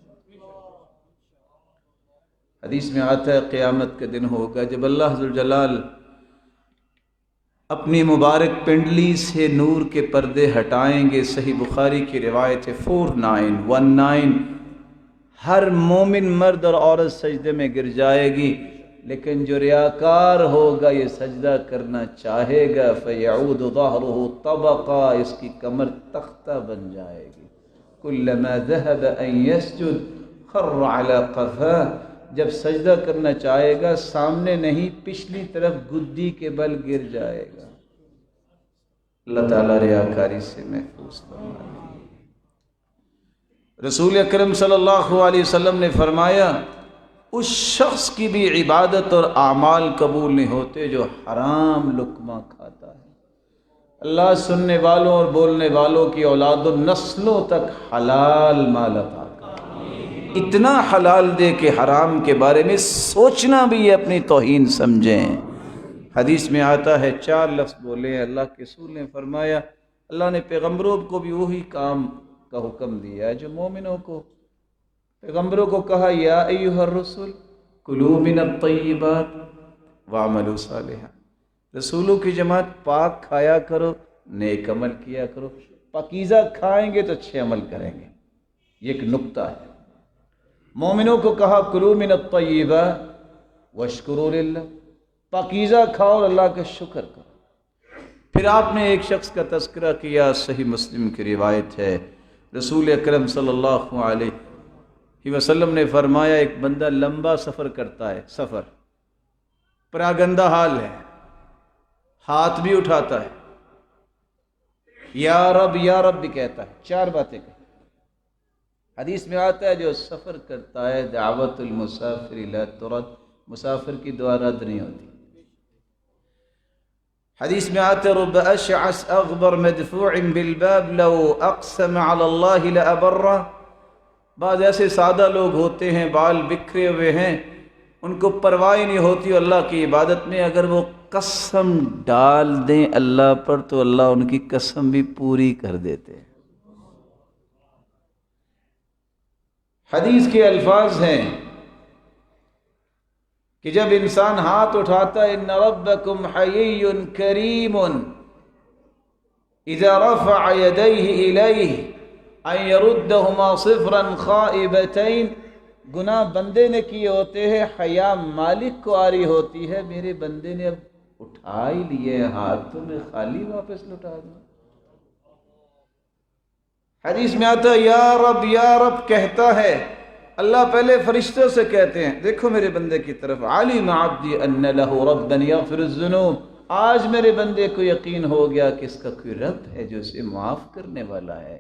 حدیث میں آتا ہے قیامت کا دن ہوگا جب اللہ ذوالجلال اپنی مبارک پنڈلی سے نور کے پردے ہٹائیں گے۔ صحیح بخاری کی روایت ہے 4919، ہر مومن مرد اور عورت سجدے میں گر جائے گی، لیکن جو ریاکار ہوگا یہ سجدہ کرنا چاہے گا، فَيَعُودُ ظَهْرُهُ طَبَقًا، اس کی کمر تختہ بن جائے گی۔ كُلَّمَا ذَهَبَ أَن يَسْجُدْ خَرَّ عَلَى قَفَاهُ، جب سجدہ کرنا چاہے گا سامنے نہیں پچھلی طرف گدی کے بل گر جائے گا۔ اللہ تعالیٰ ریاکاری سے محفوظ فرمائے۔ رسول اکرم صلی اللہ علیہ وسلم نے فرمایا اس شخص کی بھی عبادت اور اعمال قبول نہیں ہوتے جو حرام لقمہ کھاتا ہے۔ اللہ سننے والوں اور بولنے والوں کی اولاد و نسلوں تک حلال مال عطا کرے، اتنا حلال دے کہ حرام کے بارے میں سوچنا بھی یہ اپنی توہین سمجھیں۔ حدیث میں آتا ہے 4 لفظ بولے، اللہ کے رسول نے فرمایا اللہ نے پیغمبروں کو بھی وہی کام کا حکم دیا ہے جو مومنوں کو۔ پیغمبروں کو کہا یا ایھا الرسل کلوا من الطیبات واعملوا صالحا، رسولوں کی جماعت پاک کھایا کرو، نیک عمل کیا کرو۔ پاکیزہ کھائیں گے تو اچھے عمل کریں گے، یہ ایک نکتہ ہے۔ مومنوں کو کہا کلوا من الطیبات واشکروا للہ، پاکیزہ کھاؤ اور اللہ کا شکر کرو۔ پھر آپ نے ایک شخص کا تذکرہ کیا، صحیح مسلم کی روایت ہے، رسول اکرم صلی اللہ علیہ وسلم نے فرمایا ایک بندہ لمبا سفر کرتا ہے، سفر پراگندہ حال ہے، ہاتھ بھی اٹھاتا ہے، یا رب بھی کہتا ہے، 4 باتیں کہیں۔ حدیث میں آتا ہے جو سفر کرتا ہے دعوت المسافر لا ترد، مسافر کی دعا رد نہیں ہوتی۔ حدیث میں آتا ہے رب اشعث اغبر مدفوع بالباب لو اقسم علی اللہ لابرہ، بعض ایسے سادہ لوگ ہوتے ہیں بال بکھرے ہوئے ہیں، ان کو پرواہ نہیں ہوتی اللہ کی عبادت میں، اگر وہ قسم ڈال دیں اللہ پر تو اللہ ان کی قسم بھی پوری کر دیتے ہیں۔ حدیث کے الفاظ ہیں کہ جب انسان ہاتھ اٹھاتا ہے ان ربکم حیی کریم اذا رفع یدیہ الیہ ان یردہما صفرا خائبتین، گناہ بندے نے کیے ہوتے ہیں، حیا مالک کو آری ہوتی ہے، میرے بندے نے اب اٹھا ہی لیے ہاتھوں میں خالی واپس لوٹا دیا۔ حدیث میں آتا ہے یا رب کہتا ہے اللہ، پہلے فرشتوں سے کہتے ہیں دیکھو میرے بندے کی طرف، علم عبدی ان لہ ربا یغفر الذنوب، آج میرے بندے کو یقین ہو گیا کہ اس کا کوئی رب ہے جو اسے معاف کرنے والا ہے۔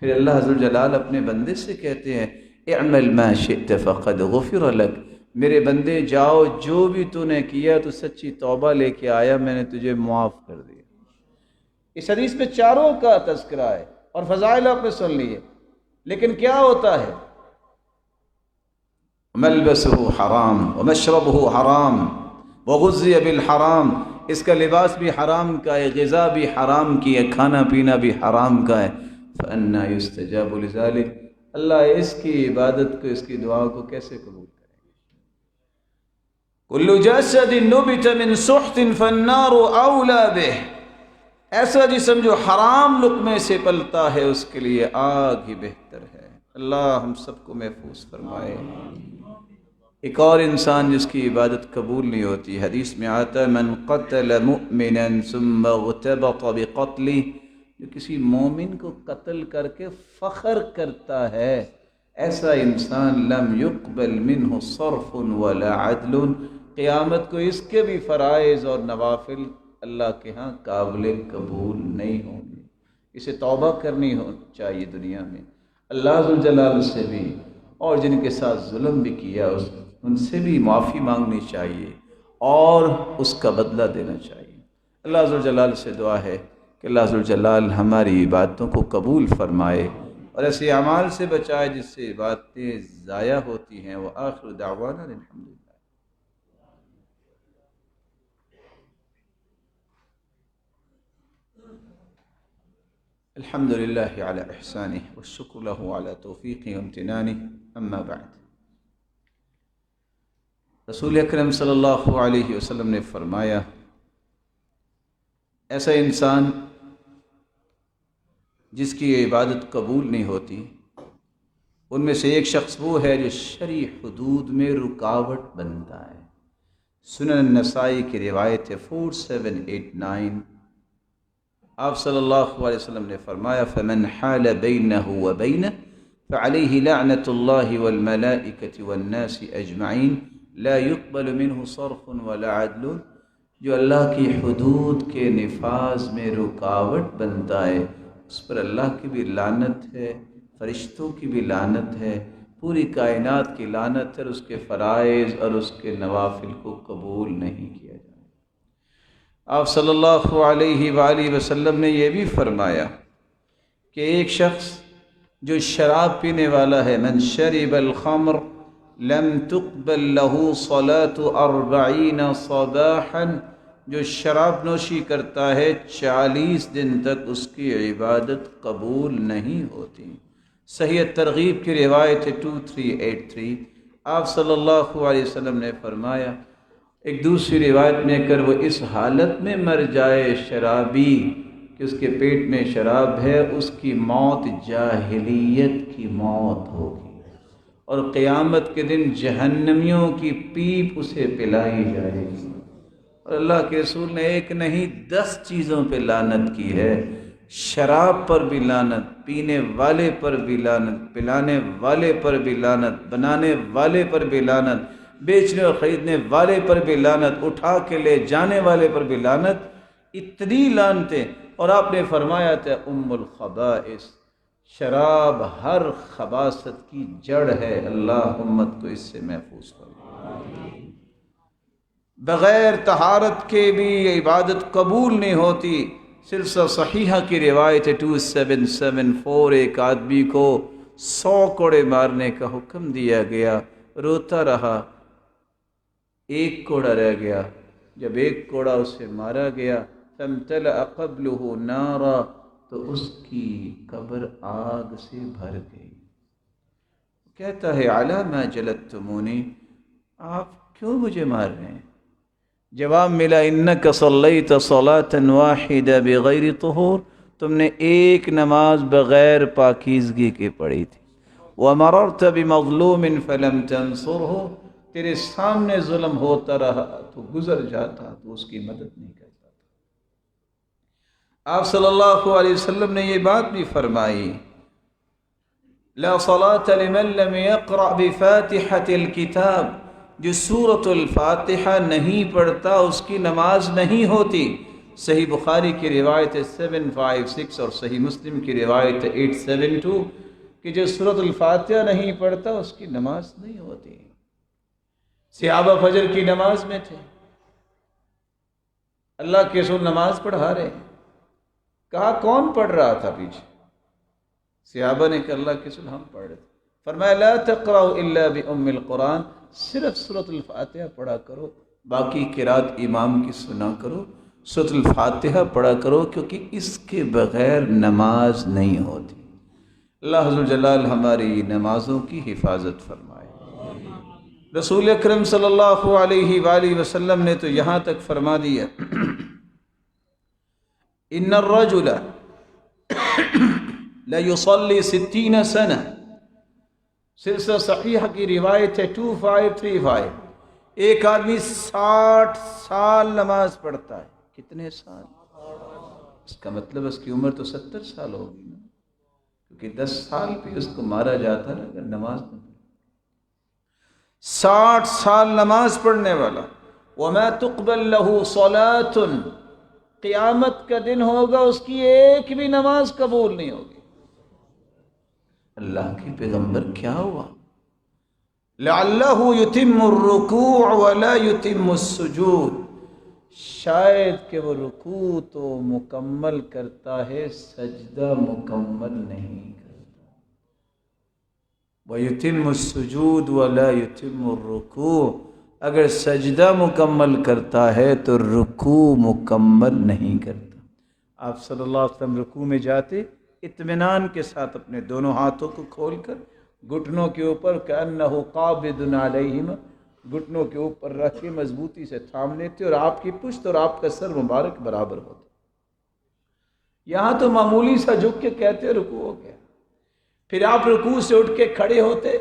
پھر اللہ عز و جلال اپنے بندے سے کہتے ہیں اعمل ما شئت فقد غفر لک، میرے بندے جاؤ، جو بھی تو نے کیا تو سچی توبہ لے کے آیا، میں نے تجھے معاف کر دیا۔ اس حدیث میں چاروں کا تذکرہ ہے اور فضائل آپ نے سن لیے، لیکن کیا ہوتا ہے؟ ملبسہ حرام ومشربہ حرام وغذی بالحرام، اس کا لباس بھی حرام کا ہے، غذا بھی حرام کی ہے، کھانا پینا بھی حرام کا ہے، فأنا یستجاب لذلک، اللہ اس کی عبادت کو، اس کی دعا کو کیسے قبول کرے گا؟ کل جسد نبت من سحت فالنار اولا بہ، ایسا جسم جو حرام لقمے سے پلتا ہے اس کے لیے آگ ہی بہتر ہے۔ اللہ ہم سب کو محفوظ فرمائے۔ ایک اور انسان جس کی عبادت قبول نہیں ہوتی، حدیث میں آتا ہے من قتل مؤمنا ثم اغتبط بقتلہ، جو کسی مومن کو قتل کر کے فخر کرتا ہے، ایسا انسان لم يقبل منہ صرف ولا عدل، قیامت کو اس کے بھی فرائض اور نوافل اللہ کے ہاں قابل قبول نہیں ہوں گے۔ اسے توبہ کرنی چاہیے دنیا میں، اللہ ذو جلال سے بھی، اور جن کے ساتھ ظلم بھی کیا ان سے بھی معافی مانگنی چاہیے اور اس کا بدلہ دینا چاہیے۔ اللہ ذو جلال سے دعا ہے کہ اللہ ذو جلال ہماری عبادتوں کو قبول فرمائے اور ایسے اعمال سے بچائے جس سے عبادتیں ضائع ہوتی ہیں۔ وآخر دعوانا الحمدللہ۔ الحمد لله على إحسانه والشكر له على توفيقه وامتنانه، أما بعد، رسول اکرم صلی اللہ علیہ وسلم نے فرمایا ایسا انسان جس کی عبادت قبول نہیں ہوتی، ان میں سے ایک شخص وہ ہے جو شرعی حدود میں رکاوٹ بنتا ہے۔ سنن النسائی کی روایت ہے 4789، آپ صلی اللہ علیہ وسلم نے فرمایا فمن حال بینہ وبینہ فعلیہ لعنۃ اللہ والملائکۃ والناس اجمعین لا يقبل منہ صرف ولا عدل، جو اللہ کی حدود کے نفاذ میں رکاوٹ بنتا ہے اس پر اللہ کی بھی لعنت ہے، فرشتوں کی بھی لعنت ہے، پوری کائنات کی لعنت ہے، اور اس کے فرائض اور اس کے نوافل کو قبول نہیں کیا جائے۔ آپ صلی اللہ علیہ وآلہ وسلم نے یہ بھی فرمایا کہ ایک شخص جو شراب پینے والا ہے، من شرب الخمر لم تقبل له صلاة 40 صباحا، جو شراب نوشی کرتا ہے 40 دن تک اس کی عبادت قبول نہیں ہوتی۔ صحیح ترغیب کی روایت ہے 2383، آپ صلی اللہ علیہ وسلم نے فرمایا، ایک دوسری روایت میں اگر وہ اس حالت میں مر جائے شرابی کہ اس کے پیٹ میں شراب ہے، اس کی موت جاہلیت کی موت ہوگی، اور قیامت کے دن جہنمیوں کی پیپ اسے پلائی جائے گی۔ اور اللہ کے رسول نے ایک نہیں 10 چیزوں پہ لعنت کی ہے، شراب پر بھی لعنت، پینے والے پر بھی لعنت، پلانے والے پر بھی لعنت، بنانے والے پر بھی لعنت، بیچنے اور خریدنے والے پر بھی لعنت، اٹھا کے لے جانے والے پر بھی لعنت، اتنی لعنتیں۔ اور آپ نے فرمایا تھا ام الخبائث، شراب ہر خباثت کی جڑ ہے، اللہ امت کو اس سے محفوظ فرمائے۔ بغیر طہارت کے بھی عبادت قبول نہیں ہوتی۔ سلسلہ صحیحہ کی روایت ہے 2774، ایک آدمی کو 100 کوڑے مارنے کا حکم دیا گیا، روتا رہا، ایک کوڑا رہ گیا، جب ایک کوڑا اسے مارا گیا فامتلأ قبلہ نارا، تو اس کی قبر آگ سے بھر گئی۔ کہتا ہے علی ما جلدتمونی، آپ کیوں مجھے مار رہے ہیں؟ جواب ملا انک صلیت صلاة واحدہ بغیر طہور، تم نے ایک نماز بغیر پاکیزگی کے پڑھی تھی۔ وَمَرَرْتَ بِمَظْلُومٍ فَلَمْ تَنْصُرْهُ، تیرے سامنے ظلم ہوتا رہا تو گزر جاتا تو اس کی مدد نہیں کرتا تھا۔ آپ صلی اللہ علیہ وسلم نے یہ بات بھی فرمائی، لا صلاة لمن لم يقرأ بفاتحة الكتاب، جو سورۃ الفاتحہ نہیں پڑھتا اس کی نماز نہیں ہوتی۔ صحیح بخاری کی روایت 756 اور صحیح مسلم کی روایت 872 کہ جو سورۃ الفاتحہ نہیں پڑھتا اس کی نماز نہیں ہوتی۔ صحابہ فجر کی نماز میں تھے، اللہ کے رسول نماز پڑھا رہے ہیں، کہا کون پڑھ رہا تھا پیچھے؟ صحابہ نے کہا اللہ کے رسول ہم پڑھ رہے تھے۔ فرمایا لا تقرأوا الا بأم القرآن، صرف سورۃ الفاتحہ پڑھا کرو، باقی قرات امام کی سنا کرو، سورۃ الفاتحہ پڑھا کرو، کیونکہ اس کے بغیر نماز نہیں ہوتی۔ اللہ عز و جلال ہماری نمازوں کی حفاظت فرمائے۔ رسول اکرم صلی اللہ علیہ وآلہ وسلم نے تو یہاں تک فرما دیا، ان الرجل لیصلی 60 سنہ، سلسلہ صحیحہ کی روایت ہے 2535، ایک آدمی 60 سال نماز پڑھتا ہے۔ کتنے سال؟ اس کا مطلب اس کی عمر تو 70 سال ہوگی نا، کیونکہ 10 سال پہ اس کو مارا جاتا نا اگر نماز نہ پڑھے۔ 60 سال نماز پڑھنے والا، وما تقبل له صلاة، قیامت کا دن ہوگا اس کی ایک بھی نماز قبول نہیں ہوگی۔ اللہ کے پیغمبر کیا ہوا؟ لعلہ یتم الرکوع ولا یتم السجود، شاید کہ وہ رکوع تو مکمل کرتا ہے، سجدہ مکمل نہیں کرتا۔ وَيُتِمُّ السُّجُودُ وَلَا يُتِمُّ الرُّكُوعُ، اگر سجدہ مکمل کرتا ہے تو رکوع مکمل نہیں کرتا۔ آپ صلی اللہ علیہ وسلم رکوع میں جاتے اطمینان کے ساتھ اپنے دونوں ہاتھوں کو کھول کر گھٹنوں کے اوپر کأنہ قابض علیہما، گھٹنوں کے اوپر رکھ کے مضبوطی سے تھام لیتے اور آپ کی پشت اور آپ کا سر مبارک برابر ہوتا۔ یہاں تو معمولی سا جھک کے کہتے رکوع ہو گیا، پھر آپ رکوع سے اٹھ کے کھڑے ہوتے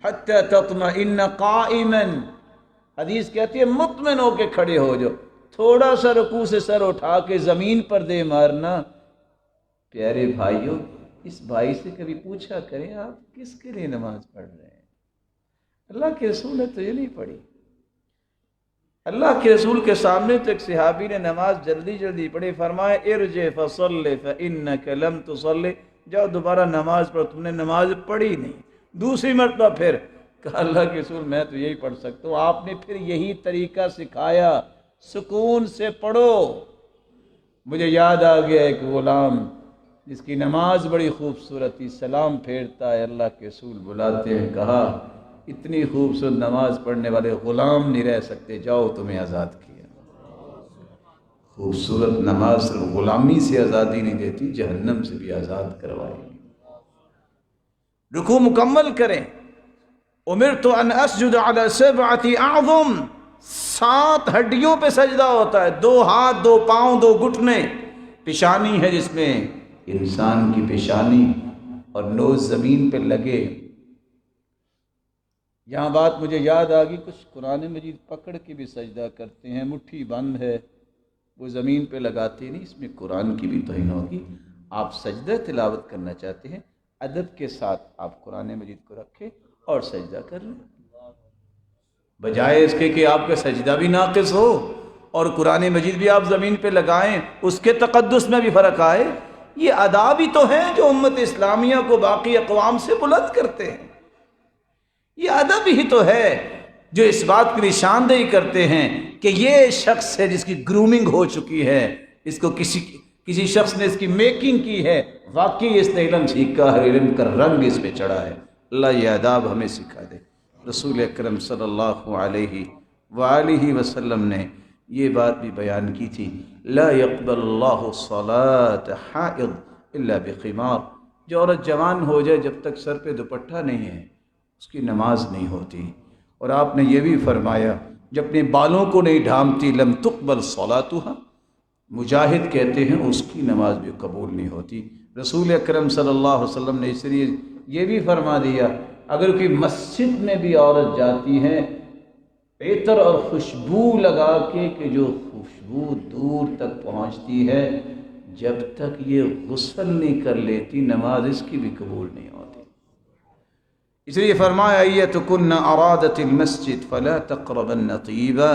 حتی تطمئن قائما، حدیث کہتی ہے مطمئن ہو کے کھڑے ہو جاؤ، تھوڑا سا رکوع سے سر اٹھا کے زمین پر دے مارنا۔ پیارے بھائیوں، اس بھائی سے کبھی پوچھا کریں آپ کس کے لیے نماز پڑھ رہے ہیں؟ اللہ کے رسول نے تو یہ نہیں پڑھی۔ اللہ کے رسول کے سامنے تو ایک صحابی نے نماز جلدی جلدی پڑھی، فرمایا ارجع فصلی فإنک لم تصلی، جاؤ دوبارہ نماز پڑھو، تم نے نماز پڑھی نہیں۔ دوسری مرتبہ پھر کہا اللہ کے رسول میں تو یہی پڑھ سکتا ہوں۔ آپ نے پھر یہی طریقہ سکھایا، سکون سے پڑھو۔ مجھے یاد آ گیا ایک غلام جس کی نماز بڑی خوبصورت تھی، سلام پھیرتا ہے، اللہ کے رسول بلاتے ہیں، کہا اتنی خوبصورت نماز پڑھنے والے غلام نہیں رہ سکتے، جاؤ تمہیں آزاد کیا۔ خوبصورت نماز صرف غلامی سے آزادی نہیں دیتی، جہنم سے بھی آزاد کروائے گی۔ رکوع مکمل کریں۔ امرت ان اسجد علی 7 اعظم، 7 ہڈیوں پہ سجدہ ہوتا ہے، 2 ہاتھ، 2 پاؤں، 2 گھٹنے، پیشانی ہے جس میں انسان کی پیشانی اور نوز زمین پہ لگے۔ یہاں بات مجھے یاد آ گئی، کچھ قرآن مجید پکڑ کے بھی سجدہ کرتے ہیں، مٹھی بند ہے وہ زمین پہ لگاتے نہیں، اس میں قرآن کی بھی توہین ہوگی۔ آپ سجدہ تلاوت کرنا چاہتے ہیں، ادب کے ساتھ آپ قرآن مجید کو رکھیں اور سجدہ کر لیں، بجائے اس کے کہ آپ کا سجدہ بھی ناقص ہو اور قرآن مجید بھی آپ زمین پہ لگائیں، اس کے تقدس میں بھی فرق آئے۔ یہ آداب ہی تو ہیں جو امت اسلامیہ کو باقی اقوام سے بلند کرتے ہیں، یہ ادب ہی تو ہے جو اس بات کی نشاندہی کرتے ہیں کہ یہ شخص ہے جس کی گرومنگ ہو چکی ہے، اس کو کسی شخص نے اس کی میکنگ کی ہے، واقعی اس نے علم سیکھا ہے، علم کا رنگ اس پہ چڑھا ہے۔ اللہ یہ آداب ہمیں سکھا دے۔ رسول اکرم صلی اللہ علیہ وآلہ وسلم نے یہ بات بھی بیان کی تھی، لا يقبل اللہ صلاة حائض الا بخمار، جو عورت جوان ہو جائے جب تک سر پہ دوپٹہ نہیں ہے اس کی نماز نہیں ہوتی۔ اور آپ نے یہ بھی فرمایا جو اپنے بالوں کو نہیں ڈھانپتی لم تقبل صلاتها، مجاہد کہتے ہیں اس کی نماز بھی قبول نہیں ہوتی۔ رسول اکرم صلی اللہ علیہ وسلم نے اس لیے یہ بھی فرما دیا، اگر کوئی مسجد میں بھی عورت جاتی ہے عطر اور خوشبو لگا کے کہ جو خوشبو دور تک پہنچتی ہے، جب تک یہ غسل نہیں کر لیتی نماز اس کی بھی قبول نہیں ہوتی۔ اس لیے فرمایا ایتکن ارادت المسجد فلا تقربن طیبا،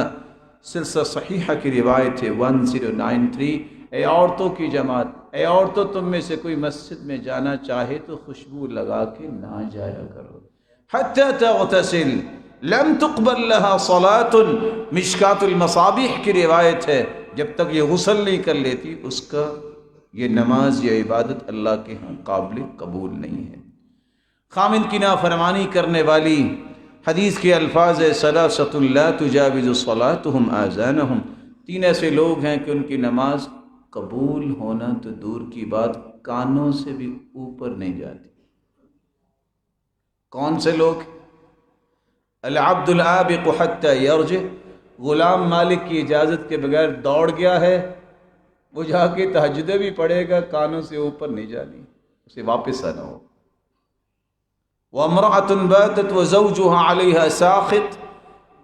سلسلہ صحیحہ کی روایت ہے 1093۔ اے عورتوں کی جماعت، اے عورتوں تم میں سے کوئی مسجد میں جانا چاہے تو خوشبو لگا کے نہ جایا کرو، حتی تغتسل لم تقبل لها صلاة، مشکات المصابیح کی روایت ہے جب تک یہ غسل نہیں کر لیتی اس کا یہ نماز یا عبادت اللہ کے ہاں قابل قبول نہیں ہے۔ خامند کی نافرمانی کرنے والی، حدیث کے الفاظ ہے ثلاثۃ لا تجاوز صلاتهم آذانهم، تین ایسے لوگ ہیں کہ ان کی نماز قبول ہونا تو دور کی بات کانوں سے بھی اوپر نہیں جاتی۔ کون سے لوگ؟ العبد العابق حتی یرجع، غلام مالک کی اجازت کے بغیر دوڑ گیا ہے، وہ جا کے تہجدیں بھی پڑھے گا، کانوں سے اوپر نہیں جانی، اسے واپس آنا ہو۔ وَامْرَأَةٌ بَاتَتْ وَزَوْجُهَا عَلَيْهَا سَاخِطٌ،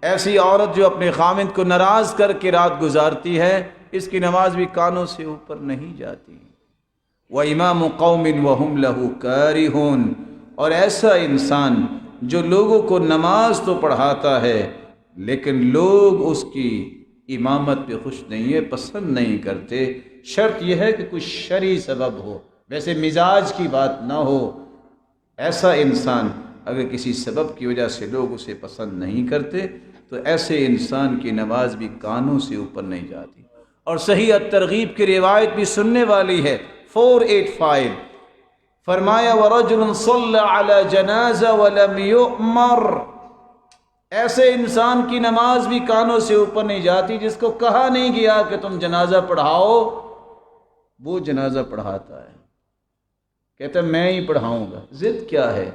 ایسی عورت جو اپنے خامند کو ناراض کر کے رات گزارتی ہے، اس کی نماز بھی کانوں سے اوپر نہیں جاتی۔ وَإِمَامُ قَوْمٍ وَهُمْ لَهُ كَارِهُونَ، اور ایسا انسان جو لوگوں کو نماز تو پڑھاتا ہے لیکن لوگ اس کی امامت پہ خوش نہیں ہے، پسند نہیں کرتے، شرط یہ ہے کہ کچھ شرعی سبب ہو، ویسے مزاج کی بات نہ ہو۔ ایسا انسان اگر کسی سبب کی وجہ سے لوگ اسے پسند نہیں کرتے تو ایسے انسان کی نماز بھی کانوں سے اوپر نہیں جاتی۔ اور صحیح الترغیب کی روایت بھی سننے والی ہے 485، فرمایا وَرَجُلٌ صَلَّى عَلَى جَنَازَةٍ وَلَمْ يُؤْمَرْ، ایسے انسان کی نماز بھی کانوں سے اوپر نہیں جاتی جس کو کہا نہیں گیا کہ تم جنازہ پڑھاؤ، وہ جنازہ پڑھاتا ہے، کہتا ہے میں ہی پڑھاؤں گا۔ ضد کیا ہے؟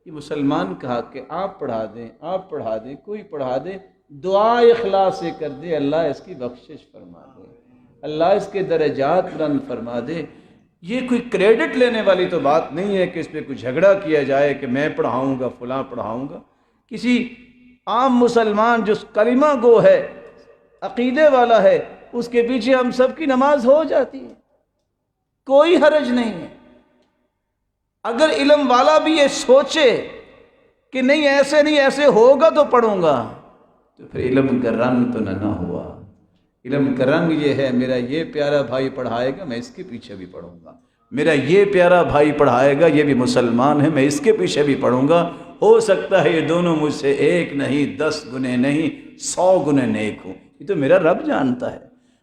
یہ مسلمان کہا کہ آپ پڑھا دیں، آپ پڑھا دیں، کوئی پڑھا دے، دعا اخلاص سے کر دے، اللہ اس کی بخشش فرما دے، اللہ اس کے درجات بلند فرما دے۔ یہ کوئی کریڈٹ لینے والی تو بات نہیں ہے کہ اس پہ کوئی جھگڑا کیا جائے کہ میں پڑھاؤں گا، فلاں پڑھاؤں گا۔ کسی عام مسلمان جو کلمہ گو ہے، عقیدے والا ہے، اس کے پیچھے ہم سب کی نماز ہو جاتی ہے، کوئی حرج نہیں ہے۔ اگر علم والا بھی یہ سوچے کہ نہیں ایسے نہیں، ایسے ہوگا تو پڑھوں گا، تو پھر علم کا رنگ تو نہ ہوا۔ علم کا رنگ یہ ہے میرا یہ پیارا بھائی پڑھائے گا، میں اس کے پیچھے بھی پڑھوں گا، میرا یہ پیارا بھائی پڑھائے گا، یہ بھی مسلمان ہے، میں اس کے پیچھے بھی پڑھوں گا۔ ہو سکتا ہے یہ دونوں مجھ سے 1 نہیں 10 گنے نہیں 100 گنے نیک ہوں، یہ تو میرا رب جانتا ہے۔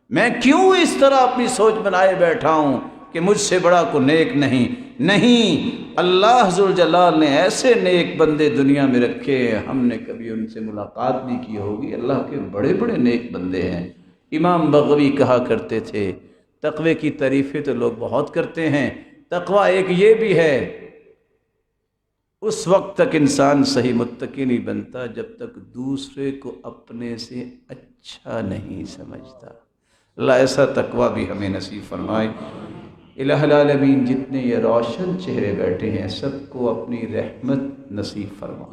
میں کیوں اس طرح اپنی سوچ بنائے بیٹھا ہوں کہ مجھ سے بڑا کو نیک نہیں، اللہ ذوالجلال نے ایسے نیک بندے دنیا میں رکھے، ہم نے کبھی ان سے ملاقات نہیں کی ہوگی، اللہ کے بڑے بڑے نیک بندے ہیں۔ امام بغوی کہا کرتے تھے تقوی کی تعریفیں تو لوگ بہت کرتے ہیں، تقوی ایک یہ بھی ہے، اس وقت تک انسان صحیح متقی نہیں بنتا جب تک دوسرے کو اپنے سے اچھا نہیں سمجھتا۔ اللہ ایسا تقوی بھی ہمیں نصیب فرمائے۔ الہ العالمین جتنے یہ روشن چہرے بیٹھے ہیں سب کو اپنی رحمت نصیب فرما،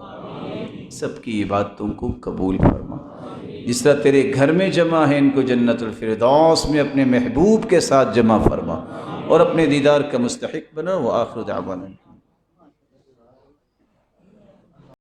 سب کی عبادتوں کو قبول فرما۔ جس طرح تیرے گھر میں جمع ہے ان کو جنت الفردوس میں اپنے محبوب کے ساتھ جمع فرما اور اپنے دیدار کا مستحق بنا۔ وآخر دعوانا